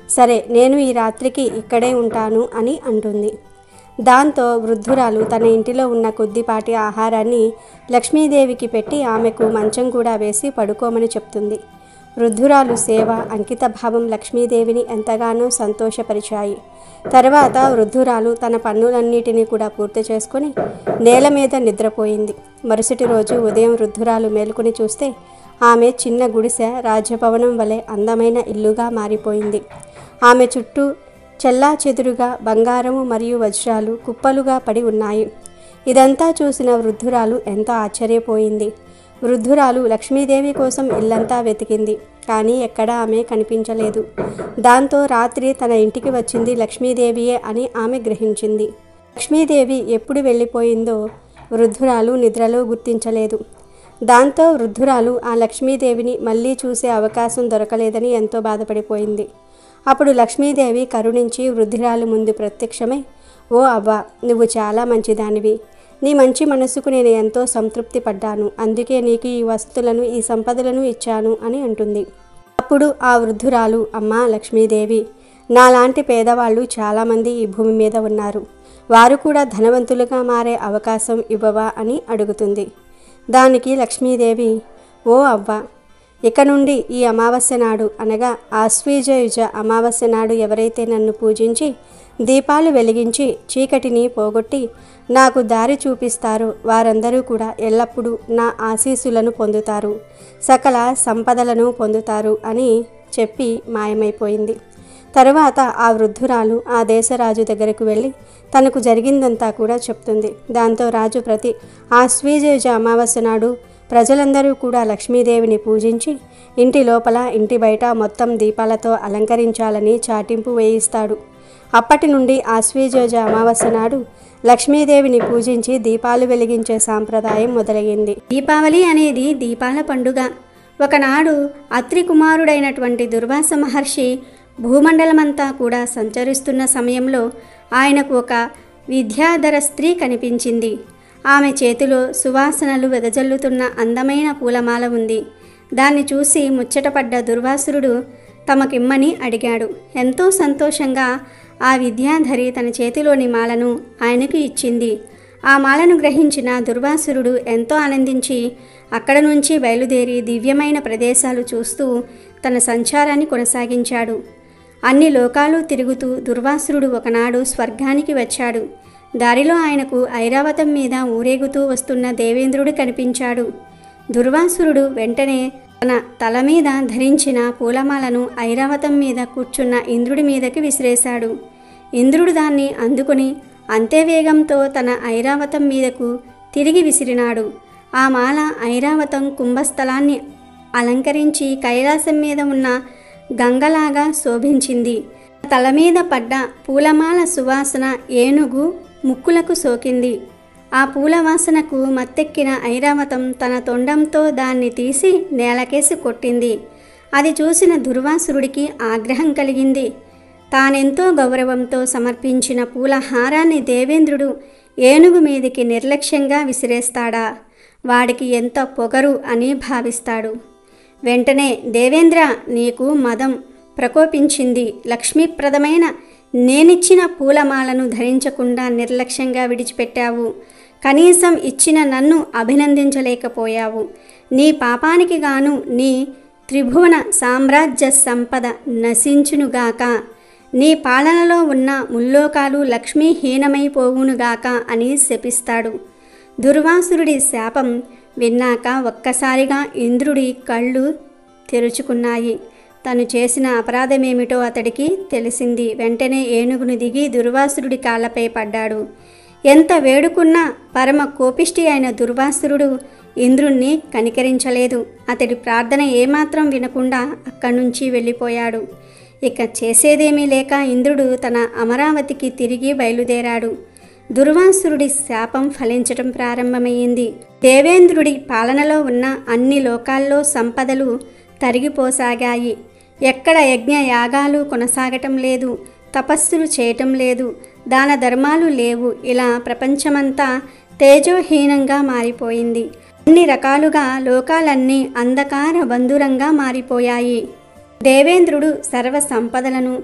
సరే నేను ఈ రాత్రికి ఇక్కడే ఉంటాను అని అంటుంది. దాంతో వృద్ధురాలు తన ఇంటిలో ఉన్న కొద్దిపాటి ఆహారాన్ని లక్ష్మీదేవికి పెట్టి ఆమెకు మంచం కూడా వేసి పడుకోమని చెప్తుంది. వృద్ధురాలు సేవ, అంకిత భావం లక్ష్మీదేవిని ఎంతగానో సంతోషపరిచాయి. తర్వాత వృద్ధురాలు తన పనులన్నిటినీ కూడా పూర్తి చేసుకుని నేల మీద నిద్రపోయింది. మరుసటి రోజు ఉదయం వృద్ధురాలు మేలుకుని చూస్తే ఆమె చిన్న గుడిసె రాజభవనం వలె అందమైన ఇల్లుగా మారిపోయింది. ఆమె చుట్టూ చెల్లాచెదురుగా బంగారము మరియు వజ్రాలు కుప్పలుగా పడి ఉన్నాయి. ఇదంతా చూసిన వృద్ధురాలు ఎంతో ఆశ్చర్యపోయింది. వృద్ధురాలు లక్ష్మీదేవి కోసం ఇల్లంతా వెతికింది, కానీ ఎక్కడా ఆమె కనిపించలేదు. దాంతో రాత్రి తన ఇంటికి వచ్చింది లక్ష్మీదేవియే అని ఆమె గ్రహించింది. లక్ష్మీదేవి ఎప్పుడు వెళ్ళిపోయిందో వృద్ధురాలు నిద్రలో గుర్తించలేదు. దాంతో వృద్ధురాలు ఆ లక్ష్మీదేవిని మళ్ళీ చూసే అవకాశం దొరకలేదని ఎంతో బాధపడిపోయింది. అప్పుడు లక్ష్మీదేవి కరుణించి వృద్ధురాలు ముందు ప్రత్యక్షమై, ఓ అవ్వ, నువ్వు చాలా మంచిదానివి. నీ మంచి మనసుకు నేను ఎంతో సంతృప్తి పడ్డాను. అందుకే నీకు ఈ వస్తువులను, ఈ సంపదలను ఇచ్చాను అని అంటుంది. అప్పుడు ఆ వృద్ధురాలు, అమ్మా లక్ష్మీదేవి, నాలాంటి పేదవాళ్ళు చాలామంది ఈ భూమి మీద ఉన్నారు. వారు కూడా ధనవంతులుగా మారే అవకాశం ఇవ్వవా అని అడుగుతుంది. దానికి లక్ష్మీదేవి, ఓ అవ్వ, ఇక నుండి ఈ అమావాస్య నాడు అనగా ఆశ్వీజయుజ అమావాస్య నాడు ఎవరైతే నన్ను పూజించి దీపాలు వెలిగించి చీకటిని పోగొట్టి నాకు దారి చూపిస్తారో వారందరూ కూడా ఎల్లప్పుడూ నా ఆశీస్సులను పొందుతారు, సకల సంపదలను పొందుతారు అని చెప్పి మాయమైపోయింది. తరువాత ఆ వృద్ధురాలు ఆ దేశరాజు దగ్గరకు వెళ్ళి తనకు జరిగిందంతా కూడా చెప్తుంది. దాంతో రాజు ప్రతి ఆశ్వీజయుజ అమావాస్య నాడు ప్రజలందరూ కూడా లక్ష్మీదేవిని పూజించి ఇంటి లోపల ఇంటి బయట మొత్తం దీపాలతో అలంకరించాలని చాటింపు వేయిస్తాడు. అప్పటి నుండి ఆశ్వీజయుజ అమావాస్య నాడు లక్ష్మీదేవిని పూజించి దీపాలు వెలిగించే సాంప్రదాయం మొదలయ్యింది. దీపావళి అనేది దీపాల పండుగ. ఒకనాడు అత్రి కుమారుడైనటువంటి దుర్వాస మహర్షి భూమండలమంతా కూడా సంచరిస్తున్న సమయంలో ఆయనకు ఒక విద్యాధర స్త్రీ కనిపించింది. ఆమె చేతిలో సువాసనలు వెదజల్లుతున్న అందమైన పూలమాల ఉంది. దాన్ని చూసి ముచ్చటపడ్డ దుర్వాసురుడు తమకిమ్మని అడిగాడు. ఎంతో సంతోషంగా ఆ విద్యాధరి తన చేతిలోని మాలను ఆయనకు ఇచ్చింది. ఆ మాలను గ్రహించిన దుర్వాసురుడు ఎంతో ఆనందించి అక్కడ నుంచి బయలుదేరి దివ్యమైన ప్రదేశాలు చూస్తూ తన సంచారాన్ని కొనసాగించాడు. అన్ని లోకాలు తిరుగుతూ దుర్వాసురుడు ఒకనాడు స్వర్గానికి వచ్చాడు. దారిలో ఆయనకు ఐరావతం మీద ఊరేగుతూ వస్తున్న దేవేంద్రుడు కనిపించాడు. దుర్వాసురుడు వెంటనే తన తల మీద ధరించిన పూలమాలను ఐరావతం మీద కూర్చున్న ఇంద్రుడి మీదకి విసిరేశాడు. ఇంద్రుడు దాన్ని అందుకుని అంతే వేగంతో తన ఐరావతం మీదకు తిరిగి విసిరినాడు. ఆ మాల ఐరావతం కుంభస్థలాన్ని అలంకరించి కైలాసం మీద ఉన్న గంగలాగా శోభించింది. తల మీద పడ్డ పూలమాల సువాసన ఏనుగు ముక్కులకు సోకింది. ఆ పూల వాసనకు మత్తెక్కిన ఐరావతం తన తొండంతో దాన్ని తీసి నేలకేసి కొట్టింది. అది చూసిన దుర్వాసురుడికి ఆగ్రహం కలిగింది. తానెంతో గౌరవంతో సమర్పించిన పూల హారాన్ని దేవేంద్రుడు ఏనుగు మీదికి నిర్లక్ష్యంగా విసిరేస్తాడా, వాడికి ఎంత పొగరు అని భావిస్తాడు. వెంటనే దేవేంద్ర, నీకు మదం ప్రకోపించింది. లక్ష్మీప్రదమైన నేనిచ్చిన పూలమాలను ధరించకుండా నిర్లక్ష్యంగా విడిచిపెట్టావు. కనీసం ఇచ్చిన నన్ను అభినందించలేకపోయావు. నీ పాపానికి గాను నీ త్రిభువన సామ్రాజ్య సంపద నశించునుగాక. నీ పాలనలో ఉన్న ముల్లోకాలు లక్ష్మీహీనమైపోవునుగాక అని శపిస్తాడు. దుర్వాసురుడి శాపం విన్నాక ఒక్కసారిగా ఇంద్రుడి కళ్ళు తెరుచుకున్నాయి. తను చేసిన అపరాధమేమిటో అతడికి తెలిసింది. వెంటనే ఏనుగును దిగి దుర్వాసురుడి కాళ్ళపై పడ్డాడు. ఎంత వేడుకున్నా పరమ కోపిష్టి అయిన దుర్వాసురుడు ఇంద్రుణ్ణి కనికరించలేదు. అతడి ప్రార్థన ఏమాత్రం వినకుండా అక్కడి నుంచి వెళ్ళిపోయాడు. ఇక చేసేదేమీ లేక ఇంద్రుడు తన అమరావతికి తిరిగి బయలుదేరాడు. దుర్వాసురుడి శాపం ఫలించటం ప్రారంభమైంది. దేవేంద్రుడి పాలనలో ఉన్న అన్ని లోకాల్లో సంపదలు తరిగిపోసాగాయి. ఎక్కడ యజ్ఞ యాగాలు కొనసాగటం లేదు, తపస్సులు చేయటం లేదు, దాన ధర్మాలు లేవు. ఇలా ప్రపంచమంతా తేజోహీనంగా మారిపోయింది. అన్ని రకాలుగా లోకాలన్నీ అంధకార బంధురంగా మారిపోయాయి. దేవేంద్రుడు సర్వ సంపదలను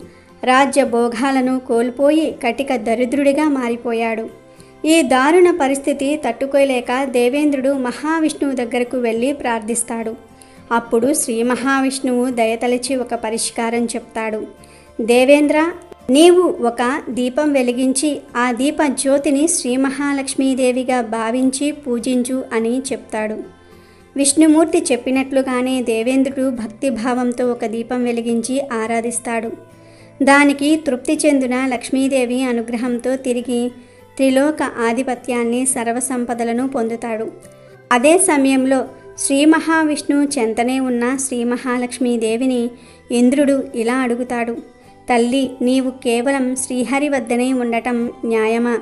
రాజ్యభోగాలను కోల్పోయి కటిక దరిద్రుడిగా మారిపోయాడు. ఈ దారుణ పరిస్థితి తట్టుకోలేక దేవేంద్రుడు మహావిష్ణువు దగ్గరకు వెళ్ళి ప్రార్థిస్తాడు. అప్పుడు శ్రీ మహావిష్ణువు దయతలిచి ఒక పరిష్కారం చెప్తాడు. దేవేంద్ర, నీవు ఒక దీపం వెలిగించి ఆ దీప జ్యోతిని శ్రీ మహాలక్ష్మీదేవిగా భావించి పూజించు అని చెప్తాడు. విష్ణుమూర్తి చెప్పినట్లుగానే దేవేంద్రుడు భక్తిభావంతో ఒక దీపం వెలిగించి ఆరాధిస్తాడు. దానికి తృప్తి చెందిన లక్ష్మీదేవి అనుగ్రహంతో తిరిగి త్రిలోక ఆధిపత్యాన్ని సర్వసంపదలను పొందుతాడు. అదే సమయంలో శ్రీ మహావిష్ణువు చెంతనే ఉన్న శ్రీ మహాలక్ష్మీదేవిని ఇంద్రుడు ఇలా అడుగుతాడు. తల్లి, నీవు కేవలం శ్రీహరి వద్దనే ఉండటం న్యాయమా?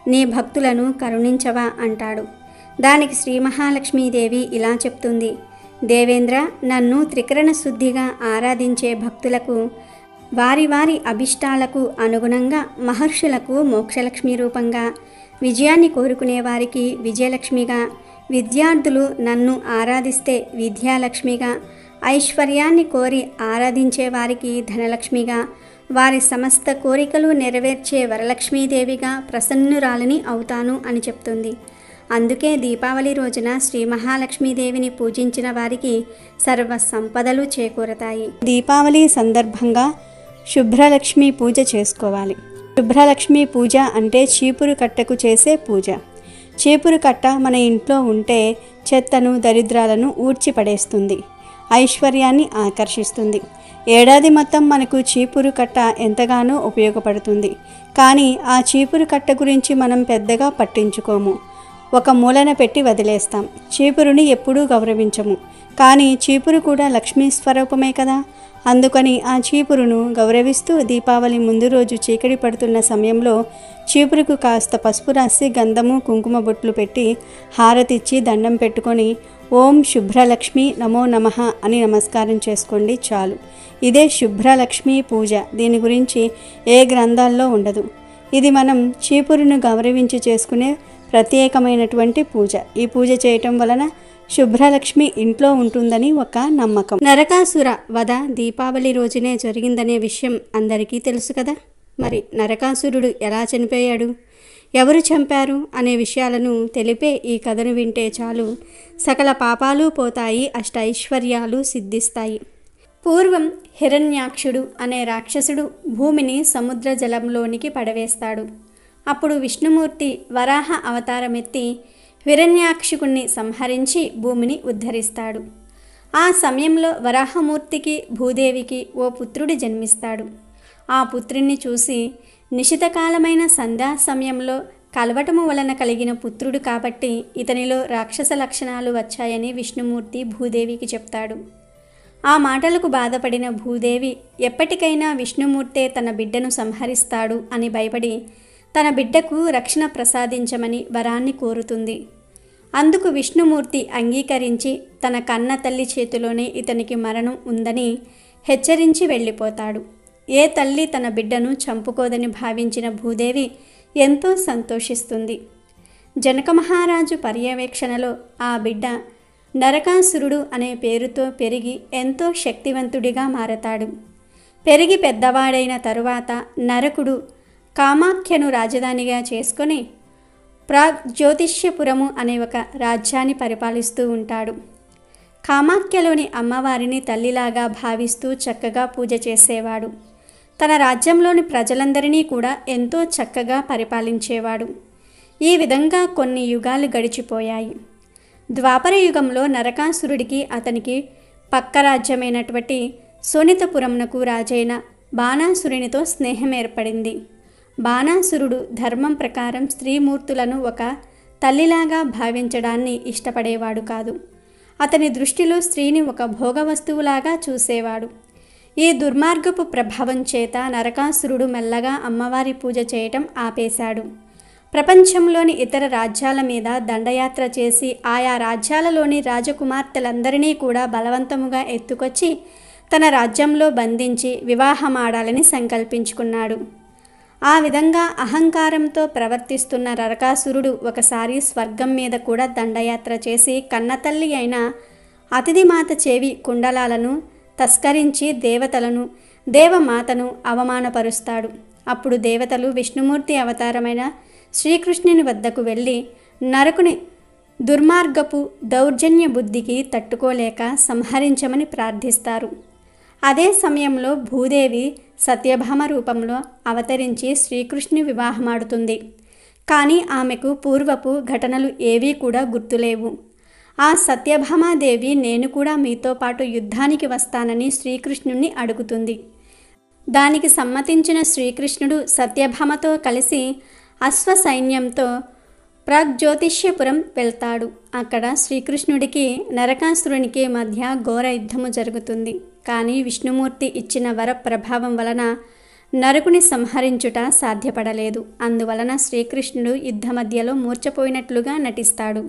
నీ భక్తులను కరుణించవా అంటాడు. దానికి శ్రీ మహాలక్ష్మీదేవి ఇలా చెప్తుంది. దేవేంద్ర, నన్ను త్రికరణ శుద్ధిగా ఆరాధించే భక్తులకు వారి వారి అభిష్టాలకు అనుగుణంగా, మహర్షులకు మోక్షలక్ష్మి రూపంగా, విజయాన్ని కోరుకునే వారికి విజయలక్ష్మిగా, విద్యార్థులు నన్ను ఆరాధిస్తే విద్యాలక్ష్మిగా, ఐశ్వర్యాన్ని కోరి ఆరాధించే వారికి ధనలక్ష్మిగా, వారి సమస్త కోరికలు నెరవేర్చే వరలక్ష్మీదేవిగా ప్రసన్నురాలిని అవుతాను అని చెప్తుంది. అందుకే దీపావళి రోజున శ్రీ మహాలక్ష్మీదేవిని పూజించిన వారికి సర్వ సంపదలు చేకూరతాయి. దీపావళి సందర్భంగా శుభ్రలక్ష్మి పూజ చేసుకోవాలి. శుభ్రలక్ష్మి పూజ అంటే చీపురు కట్టకు చేసే పూజ. చీపురు కట్ట మన ఇంట్లో ఉంటే చెత్తను, దరిద్రాలను ఊడ్చిపడేస్తుంది, ఐశ్వర్యాన్ని ఆకర్షిస్తుంది. ఏడాది మొత్తం మనకు చీపురు కట్ట ఎంతగానో ఉపయోగపడుతుంది. కానీ ఆ చీపురు కట్ట గురించి మనం పెద్దగా పట్టించుకోము. ఒక మూలన పెట్టి వదిలేస్తాం. చీపురుని ఎప్పుడూ గౌరవించము. కానీ చీపురు కూడా లక్ష్మీ స్వరూపమే కదా. అందుకని ఆ చీపురును గౌరవిస్తూ దీపావళి ముందు రోజు చీకటి పడుతున్న సమయంలో చీపురుకు కాస్త పసుపు రాసి గంధము, కుంకుమ బొట్లు పెట్టి హారతిచ్చి దండం పెట్టుకొని ఓం శుభ్రలక్ష్మి నమో నమః అని నమస్కారం చేసుకోండి చాలు. ఇదే శుభ్రలక్ష్మి పూజ. దీని గురించి ఏ గ్రంథాల్లో ఉండదు. ఇది మనం చీపురును గౌరవించి చేసుకునే ప్రత్యేకమైనటువంటి పూజ. ఈ పూజ చేయటం వలన శుభ్రలక్ష్మి ఇంట్లో ఉంటుందని ఒక నమ్మకం. నరకాసుర వధ దీపావళి రోజునే జరిగిందనే విషయం అందరికీ తెలుసు కదా. మరి నరకాసురుడు ఎలా చనిపోయాడు, ఎవరు చంపారు అనే విషయాలను తెలిపే ఈ కథను వింటే చాలు సకల పాపాలు పోతాయి, అష్టైశ్వర్యాలు సిద్ధిస్తాయి. పూర్వం హిరణ్యాక్షుడు అనే రాక్షసుడు భూమిని సముద్ర జలంలోనికి పడవేస్తాడు. అప్పుడు విష్ణుమూర్తి వరాహ అవతారమెత్తి హిరణ్యాక్షుకుణ్ణి సంహరించి భూమిని ఉద్ధరిస్తాడు. ఆ సమయంలో వరాహమూర్తికి భూదేవికి ఓ పుత్రుడు జన్మిస్తాడు. ఆ పుత్రుణ్ణి చూసి నిశితకాలమైన సంధ్యా సమయంలో కలవటము వలన కలిగిన పుత్రుడు కాబట్టి ఇతనిలో రాక్షస లక్షణాలు వచ్చాయని విష్ణుమూర్తి భూదేవికి చెప్తాడు. ఆ మాటలకు బాధపడిన భూదేవి ఎప్పటికైనా విష్ణుమూర్తే తన బిడ్డను సంహరిస్తాడు అని భయపడి తన బిడ్డకు రక్షణ ప్రసాదించమని వరాన్ని కోరుతుంది. అందుకు విష్ణుమూర్తి అంగీకరించి తన కన్న తల్లి చేతిలోనే ఇతనికి మరణం ఉందని హెచ్చరించి వెళ్ళిపోతాడు. ఏ తల్లి తన బిడ్డను చంపుకోదని భావించిన భూదేవి ఎంతో సంతోషిస్తుంది. జనక మహారాజు పర్యవేక్షణలో ఆ బిడ్డ నరకాసురుడు అనే పేరుతో పెరిగి ఎంతో శక్తివంతుడిగా మారతాడు. పెరిగి పెద్దవాడైన తరువాత నరకుడు కామాఖ్యను రాజధానిగా చేసుకొని ప్రాగ్జ్యోతిష్యపురము అనే ఒక రాజ్యాన్ని పరిపాలిస్తూ ఉంటాడు. కామాఖ్యలోని అమ్మవారిని తల్లిలాగా భావిస్తూ చక్కగా పూజ చేసేవాడు. తన రాజ్యంలోని ప్రజలందరినీ కూడా ఎంతో చక్కగా పరిపాలించేవాడు. ఈ విధంగా కొన్ని యుగాలు గడిచిపోయాయి. ద్వాపర యుగంలో నరకాసురుడికి అతనికి పక్క రాజ్యమైనటువంటి శోణితపురంనకు రాజైన బాణాసురునితో స్నేహం ఏర్పడింది. బాణాసురుడు ధర్మం ప్రకారం స్త్రీమూర్తులను ఒక తల్లిలాగా భావించడాన్ని ఇష్టపడేవాడు కాదు. అతని దృష్టిలో స్త్రీని ఒక భోగవస్తువులాగా చూసేవాడు. ఈ దుర్మార్గపు ప్రభావం చేత నరకాసురుడు మెల్లగా అమ్మవారి పూజ చేయటం ఆపేశాడు. ప్రపంచంలోని ఇతర రాజ్యాల మీద దండయాత్ర చేసి ఆయా రాజ్యాలలోని రాజకుమార్తెలందరినీ కూడా బలవంతముగా ఎత్తుకొచ్చి తన రాజ్యంలో బంధించి వివాహమాడాలని సంకల్పించుకున్నాడు. ఆ విధంగా అహంకారంతో ప్రవర్తిస్తున్న నరకాసురుడు ఒకసారి స్వర్గం మీద కూడా దండయాత్ర చేసి కన్నతల్లి అయిన అతిథిమాత చెవి కుండలాలను తస్కరించి దేవతలను దేవమాతను అవమానపరుస్తాడు. అప్పుడు దేవతలు విష్ణుమూర్తి అవతారమైన శ్రీకృష్ణుని వద్దకు వెళ్ళి నరకుని దుర్మార్గపు దౌర్జన్య బుద్ధికి తట్టుకోలేక సంహరించమని ప్రార్థిస్తారు. అదే సమయంలో భూదేవి సత్యభామ రూపంలో అవతరించి శ్రీకృష్ణుని వివాహమాడుతుంది. కానీ ఆమెకు పూర్వపు ఘటనలు ఏవీ కూడా గుర్తులేవు. ఆ సత్యభామాదేవి నేను కూడా మీతో పాటు యుద్ధానికి వస్తానని శ్రీకృష్ణుణ్ణి అడుగుతుంది. దానికి సమ్మతించిన శ్రీకృష్ణుడు సత్యభామతో కలిసి అశ్వసైన్యంతో ప్రాగ్జ్యోతిష్యపురం వెళ్తాడు. అక్కడ శ్రీకృష్ణుడికి నరకాసురునికి మధ్య ఘోర యుద్ధము జరుగుతుంది. కానీ విష్ణుమూర్తి ఇచ్చిన వర ప్రభావం వలన నరకుని సంహరించుట సాధ్యపడలేదు. అందువలన శ్రీకృష్ణుడు యుద్ధ మధ్యలో మూర్ఛపోయినట్లుగా నటిస్తాడు.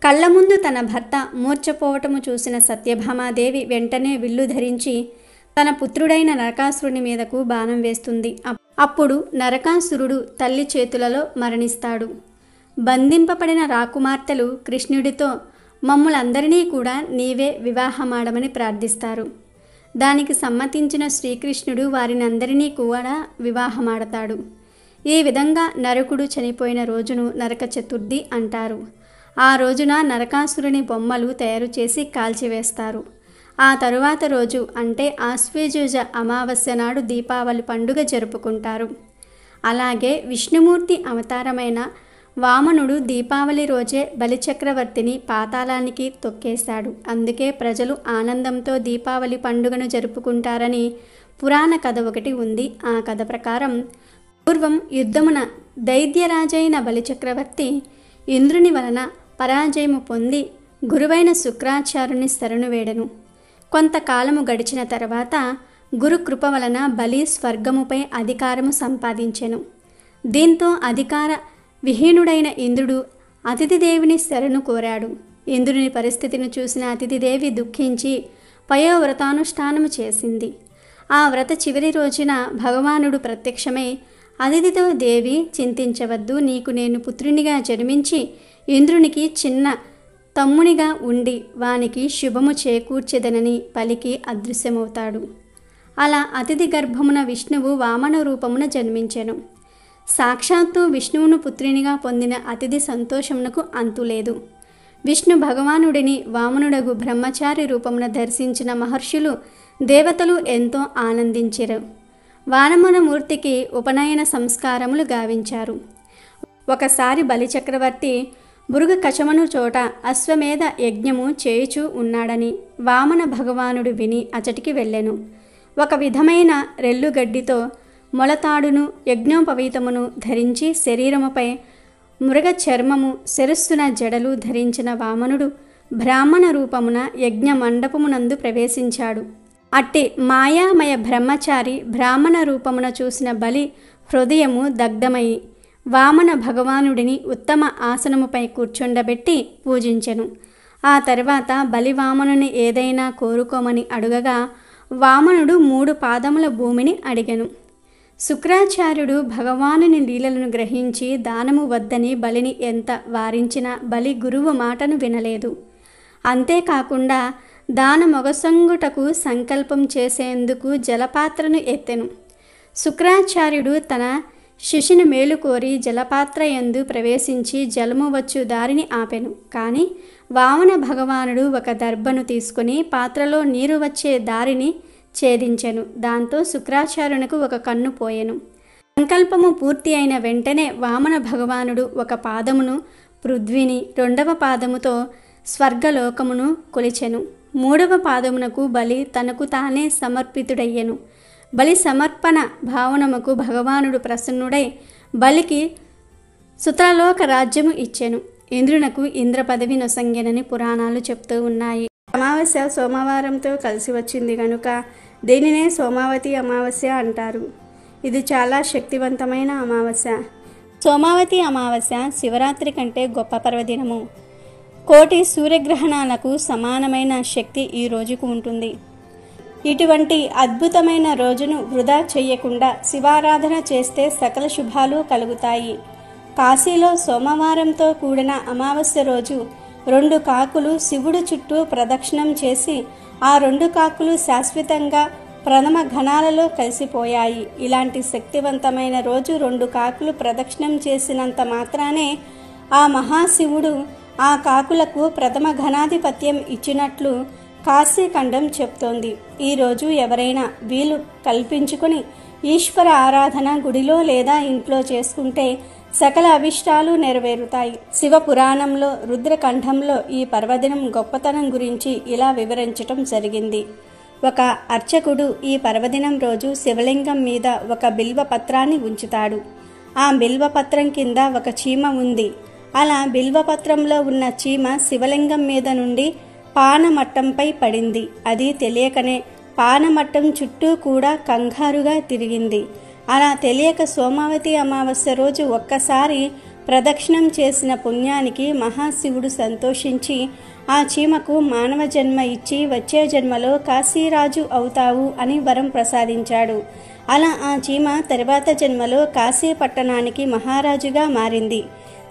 కళ్ళ ముందు తన భర్త మూర్ఛపోవటము చూసిన సత్యభామాదేవి వెంటనే విల్లు ధరించి తన పుత్రుడైన నరకాసురుని మీదకు బాణం వేస్తుంది. అప్పుడు నరకాసురుడు తల్లి చేతులలో మరణిస్తాడు. బంధింపబడిన రాకుమార్తెలు కృష్ణుడితో మమ్ములందరినీ కూడా నీవే వివాహమాడమని ప్రార్థిస్తారు. దానికి సమ్మతించిన శ్రీకృష్ణుడు వారినందరినీ కూడా వివాహమాడతాడు. ఈ విధంగా నరకుడు చనిపోయిన రోజును నరక చతుర్థి అంటారు. ఆ రోజున నరకాసురుని బొమ్మలు తయారు చేసి కాల్చివేస్తారు. ఆ తరువాత రోజు అంటే ఆశ్వేజుజ అమావాస్య నాడు దీపావళి పండుగ జరుపుకుంటారు. అలాగే విష్ణుమూర్తి అవతారమైన వామనుడు దీపావళి రోజే బలిచక్రవర్తిని పాతాళానికి తొక్కేశాడు. అందుకే ప్రజలు ఆనందంతో దీపావళి పండుగను జరుపుకుంటారని పురాణ కథ ఒకటి ఉంది. ఆ కథ ప్రకారం పూర్వం యుద్ధమున దైత్యరాజైన బలిచక్రవర్తి ఇంద్రుని వలన పరాజయము పొంది గురువైన శుక్రాచార్యుని శరణు వేడెను. కొంతకాలము గడిచిన తర్వాత గురు కృప వలన బలి స్వర్గముపై అధికారము సంపాదించెను. దీంతో అధికార విహీనుడైన ఇంద్రుడు అతిథిదేవిని శరణు కోరాడు. ఇంద్రుని పరిస్థితిని చూసిన అతిథిదేవి దుఃఖించి పయోవ్రతానుష్ఠానము చేసింది. ఆ వ్రత చివరి రోజున భగవానుడు ప్రత్యక్షమై అతిథితో దేవి చింతించవద్దు, నీకు నేను పుత్రునిగా జన్మించి ఇంద్రునికి చిన్న తమ్మునిగా ఉండి వానికి శుభము చేకూర్చెదనని పలికి అదృశ్యమవుతాడు. అలా అతిథి గర్భమున విష్ణువు వామన రూపమున జన్మించెను. సాక్షాత్తు విష్ణువును పుత్రునిగా పొందిన అతిథి సంతోషమునకు అంతులేదు. విష్ణు భగవానుడిని వామనుడగు బ్రహ్మచారి రూపమున దర్శించిన మహర్షులు దేవతలు ఎంతో ఆనందించారు. వామనమూర్తికి ఉపనయన సంస్కారములు గావించారు. ఒకసారి బలిచక్రవర్తి బురుగ కచమను చోట అశ్వమేధ యజ్ఞము చేయుచూ ఉన్నాడని వామన భగవానుడు విని అచటికి వెళ్ళెను. ఒక విధమైన రెల్లుగడ్డితో మొలతాడును యజ్ఞోపవీతమును ధరించి శరీరముపై మృగ చర్మము శిరస్సున జడలు ధరించిన వామనుడు బ్రాహ్మణ రూపమున యజ్ఞ మండపమునందు ప్రవేశించాడు. అట్టి మాయామయ బ్రహ్మచారి బ్రాహ్మణ రూపమున చూసిన బలి హృదయము దగ్ధమై వామన భగవానుడిని ఉత్తమ ఆసనముపై కూర్చుండబెట్టి పూజించెను. ఆ తర్వాత బలి వామనుని ఏదైనా కోరుకోమని అడుగగా వామనుడు 3 పాదముల భూమిని అడిగెను. శుక్రాచార్యుడు భగవానుని లీలలను గ్రహించి దానము వద్దని బలిని ఎంత వారించినా బలి గురువు మాటను వినలేదు. అంతేకాకుండా దానమొగసొంగుటకు సంకల్పం చేసేందుకు జలపాత్రను ఎత్తెను. శుక్రాచార్యుడు తన శిష్యుని మేలుకోరి జలపాత్ర యందు ప్రవేశించి జలము వచ్చు దారిని ఆపెను. కానీ వామన భగవానుడు ఒక దర్భను తీసుకుని పాత్రలో నీరు వచ్చే దారిని ఛేదించెను. దాంతో శుక్రాచార్యునకు ఒక కన్ను పోయెను. సంకల్పము పూర్తి అయిన వెంటనే వామన భగవానుడు ఒక పాదమును పృథ్వీని, 2వ పాదముతో స్వర్గలోకమును కొలిచెను. 3వ పాదమునకు బలి తనకు తానే సమర్పితుడయ్యెను. బలి సమర్పణ భావనముకు భగవానుడు ప్రసన్నుడై బలికి సుతలోక రాజ్యము ఇచ్చెను. ఇంద్రునకు ఇంద్ర పదవి నొసంగెనని పురాణాలు చెప్తూ ఉన్నాయి. అమావాస్య సోమవారంతో కలిసి వచ్చింది కనుక దీనినే సోమావతి అమావాస్య అంటారు. ఇది చాలా శక్తివంతమైన అమావాస్య. సోమావతి అమావాస్య శివరాత్రి కంటే గొప్ప పర్వదినము. కోటి సూర్యగ్రహణాలకు సమానమైన శక్తి ఈ రోజుకు ఉంటుంది. ఇటువంటి అద్భుతమైన రోజును వృధా చెయ్యకుండా శివారాధన చేస్తే సకల శుభాలు కలుగుతాయి. కాశీలో సోమవారంతో కూడిన అమావాస్య రోజు 2 కాకులు శివుడు చుట్టూ ప్రదక్షిణం చేసి ఆ 2 కాకులు శాశ్వతంగా ప్రథమ ఘనాలలో కలిసిపోయాయి. ఇలాంటి శక్తివంతమైన రోజు 2 కాకులు ప్రదక్షిణం చేసినంత మాత్రానే ఆ మహాశివుడు ఆ కాకులకు ప్రథమ ఘనాధిపత్యం ఇచ్చినట్లు కాశీఖండం చెప్తోంది. ఈరోజు ఎవరైనా వీలు కల్పించుకొని ఈశ్వర ఆరాధన గుడిలో లేదా ఇంట్లో చేసుకుంటే సకల అభిష్టాలు నెరవేరుతాయి. శివ పురాణంలో రుద్రకంఠంలో ఈ పర్వదినం గొప్పతనం గురించి ఇలా వివరించటం జరిగింది. ఒక అర్చకుడు ఈ పర్వదినం రోజు శివలింగం మీద ఒక బిల్వ పత్రాన్ని ఉంచుతాడు. ఆ బిల్వపత్రం కింద ఒక చీమ ఉంది. అలా బిల్వపత్రంలో ఉన్న చీమ శివలింగం మీద నుండి పానమట్టంపై పడింది. అది తెలియకనే పానమట్టం చుట్టూ కూడా కంగారుగా తిరిగింది. అలా తెలియక సోమావతి అమావాస్య రోజు ఒక్కసారి ప్రదక్షిణం చేసిన పుణ్యానికి మహాశివుడు సంతోషించి ఆ చీమకు మానవ జన్మ ఇచ్చి వచ్చే జన్మలో కాశీరాజు అవుతావు అని వరం ప్రసాదించాడు. అలా ఆ చీమ తర్వాత జన్మలో కాశీ పట్టణానికి మహారాజుగా మారింది.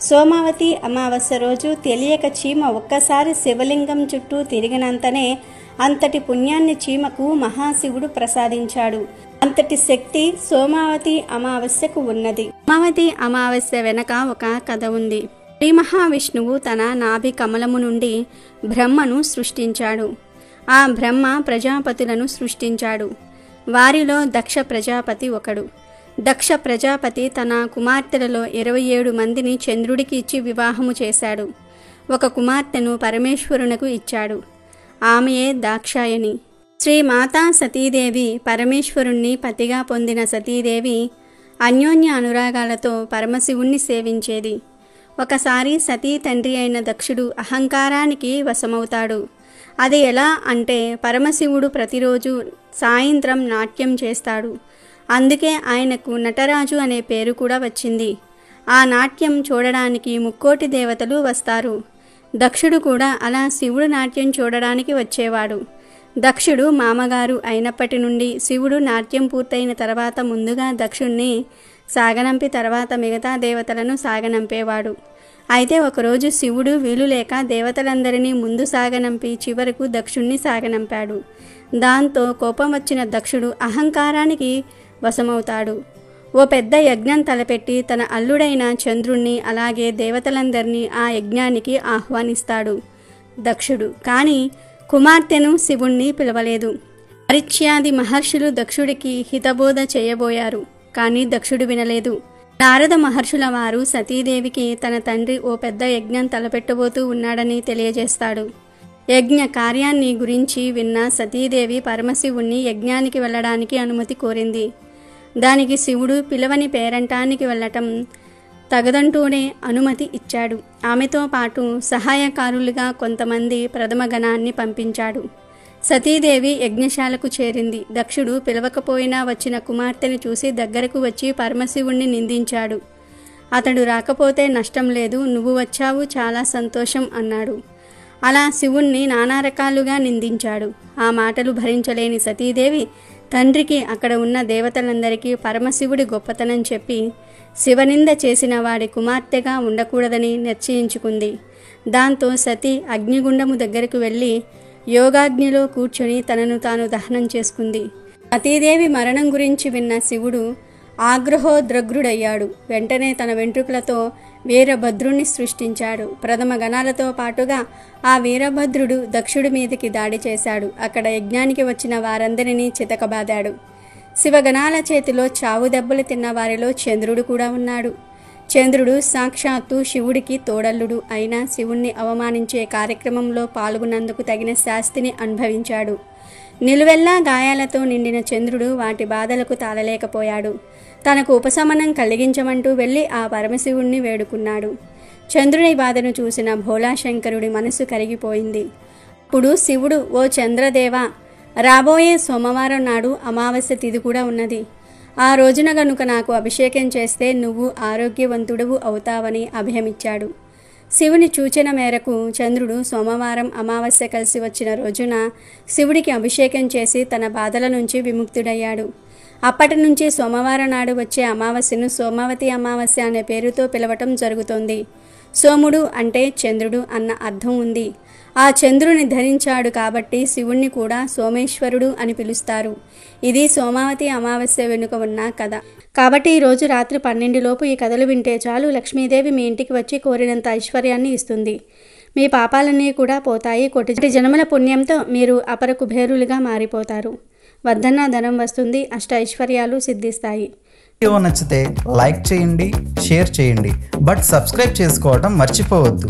సోమావతి అమావాస్య రోజు తెలియక చీమ ఒక్కసారి శివలింగం చుట్టూ తిరిగినంతనే అంతటి పుణ్యాన్ని చీమకు మహాశివుడు ప్రసాదించాడు. అంతటి శక్తి సోమావతి అమావాస్యకు ఉన్నది. సోమావతి అమావాస్య వెనక ఒక కథ ఉంది. శ్రీ మహావిష్ణువు తన నాభి కమలము నుండి బ్రహ్మను సృష్టించాడు. ఆ బ్రహ్మ ప్రజాపతులను సృష్టించాడు. వారిలో దక్ష ప్రజాపతి ఒకడు. దక్ష ప్రజాపతి తన కుమార్తెలలో 27 మందిని చంద్రుడికి ఇచ్చి వివాహము చేశాడు. ఒక కుమార్తెను పరమేశ్వరునకు ఇచ్చాడు. ఆమెయే దాక్షాయణి. శ్రీ మాతా సతీదేవి పరమేశ్వరుణ్ణి పతిగా పొందిన సతీదేవి అన్యోన్య అనురాగాలతో పరమశివుణ్ణి సేవించేది. ఒకసారి సతీ తండ్రి అయిన దక్షుడు అహంకారానికి వశమవుతాడు. అది ఎలా అంటే పరమశివుడు ప్రతిరోజు సాయంత్రం నాట్యం చేస్తాడు. అందుకే ఆయనకు నటరాజు అనే పేరు కూడా వచ్చింది. ఆ నాట్యం చూడడానికి ముక్కోటి దేవతలు వస్తారు. దక్షుడు కూడా అలా శివుడు నాట్యం చూడడానికి వచ్చేవాడు. దక్షుడు మామగారు అయినప్పటి నుండి శివుడు నాట్యం పూర్తయిన తర్వాత ముందుగా దక్షుణ్ణి సాగనంపి తర్వాత మిగతా దేవతలను సాగనంపేవాడు. అయితే ఒకరోజు శివుడు వీలు లేక దేవతలందరినీ ముందు సాగనంపి చివరకు దక్షుణ్ణి సాగనంపాడు. దాంతో కోపం వచ్చిన దక్షుడు అహంకారానికి వశమవుతాడు. ఓ పెద్ద యజ్ఞం తలపెట్టి తన అల్లుడైన చంద్రుణ్ణి అలాగే దేవతలందరినీ ఆ యజ్ఞానికి ఆహ్వానిస్తాడు దక్షుడు. కానీ కుమార్తెను శివుణ్ణి పిలవలేదు. పరిచ్యాది మహర్షులు దక్షుడికి హితబోధ చేయబోయారు, కానీ దక్షుడు వినలేదు. నారద మహర్షుల వారు సతీదేవికి తన తండ్రి ఓ పెద్ద యజ్ఞం తలపెట్టబోతూ ఉన్నాడని తెలియజేస్తాడు. యజ్ఞ కార్యాన్ని గురించి విన్న సతీదేవి పరమశివుణ్ణి యజ్ఞానికి వెళ్ళడానికి అనుమతి కోరింది. దానికి శివుడు పిలవని పేరంటానికి వెళ్ళటం తగదంటూనే అనుమతి ఇచ్చాడు. ఆమెతో పాటు సహాయకారులుగా కొంతమంది ప్రథమ గణాన్ని పంపించాడు. సతీదేవి యజ్ఞశాలకు చేరింది. దక్షుడు పిలవకపోయినా వచ్చిన కుమార్తెను చూసి దగ్గరకు వచ్చి పరమశివుణ్ణి నిందించాడు. అతడు రాకపోతే నష్టం లేదు, నువ్వు వచ్చావు, చాలా సంతోషం అన్నాడు. అలా శివుణ్ణి నానా రకాలుగా నిందించాడు. ఆ మాటలు భరించలేని సతీదేవి తండ్రికి అక్కడ ఉన్న దేవతలందరికీ పరమశివుడి గొప్పతనం చెప్పి శివనింద చేసిన వాడి కుమార్తెగా ఉండకూడదని నిశ్చయించుకుంది. దాంతో సతీ అగ్నిగుండము దగ్గరకు వెళ్ళి యోగాగ్నిలో కూర్చొని తనను తాను దహనం చేసుకుంది. సతీదేవి మరణం గురించి విన్న శివుడు ఆగ్రహోద్రగ్రుడయ్యాడు. వెంటనే తన వెంట్రుకలతో వీరభద్రుణ్ణి సృష్టించాడు. ప్రథమ గణాలతో పాటుగా ఆ వీరభద్రుడు దక్షుడి మీదకి దాడి చేశాడు. అక్కడ యజ్ఞానికి వచ్చిన వారందరినీ చితకబాదాడు. శివగణాల చేతిలో చావు దెబ్బలు తిన్న వారిలో చంద్రుడు కూడా ఉన్నాడు. చంద్రుడు సాక్షాత్తు శివుడికి తోడల్లుడు అయినా శివుణ్ణి అవమానించే కార్యక్రమంలో పాల్గొన్నందుకు తగిన శాస్తిని అనుభవించాడు. నిలువెల్లా గాయాలతో నిండిన చంద్రుడు వాటి బాధలకు తాళలేకపోయాడు. తనకు ఉపశమనం కలిగించమంటూ వెళ్ళి ఆ పరమశివుణ్ణి వేడుకున్నాడు. చంద్రుని బాధను చూసిన భోళాశంకరుడి మనసు కరిగిపోయింది. అప్పుడు శివుడు, ఓ చంద్రదేవా, రాబోయే సోమవారం నాడు అమావాస్య తిథి కూడా ఉన్నది. ఆ రోజున గనుక నాకు అభిషేకం చేస్తే నువ్వు ఆరోగ్యవంతుడవు అవుతావని అభయమిచ్చాడు. శివుని సూచన మేరకు చంద్రుడు సోమవారం అమావాస్య కలిసి వచ్చిన రోజున శివుడికి అభిషేకం చేసి తన బాధల నుంచి విముక్తుడయ్యాడు. అప్పటి నుంచి సోమవారం నాడు వచ్చే అమావాస్యను సోమావతి అమావాస్య అనే పేరుతో పిలవటం జరుగుతోంది. సోముడు అంటే చంద్రుడు అన్న అర్థం ఉంది. ఆ చంద్రుని ధరించాడు కాబట్టి శివుణ్ణి కూడా సోమేశ్వరుడు అని పిలుస్తారు. ఇది సోమావతి అమావాస్య వెనుక ఉన్న కథ. కాబట్టి ఈరోజు రాత్రి 12 లోపు ఈ కథలు వింటే చాలు, లక్ష్మీదేవి మీ ఇంటికి వచ్చి కోరినంత ఐశ్వర్యాన్ని ఇస్తుంది. మీ పాపాలన్నీ కూడా పోతాయి. కోటి జన్మల పుణ్యంతో మీరు అపర కుబేరులుగా మారిపోతారు. వద్దన్న ధనం వస్తుంది. అష్ట ఐశ్వర్యాలు సిద్ధిస్తాయి. వీడియో నచ్చితే లైక్ చేయండి, షేర్ చేయండి, బట్ సబ్స్క్రైబ్ చేసుకోవడం మర్చిపోవద్దు.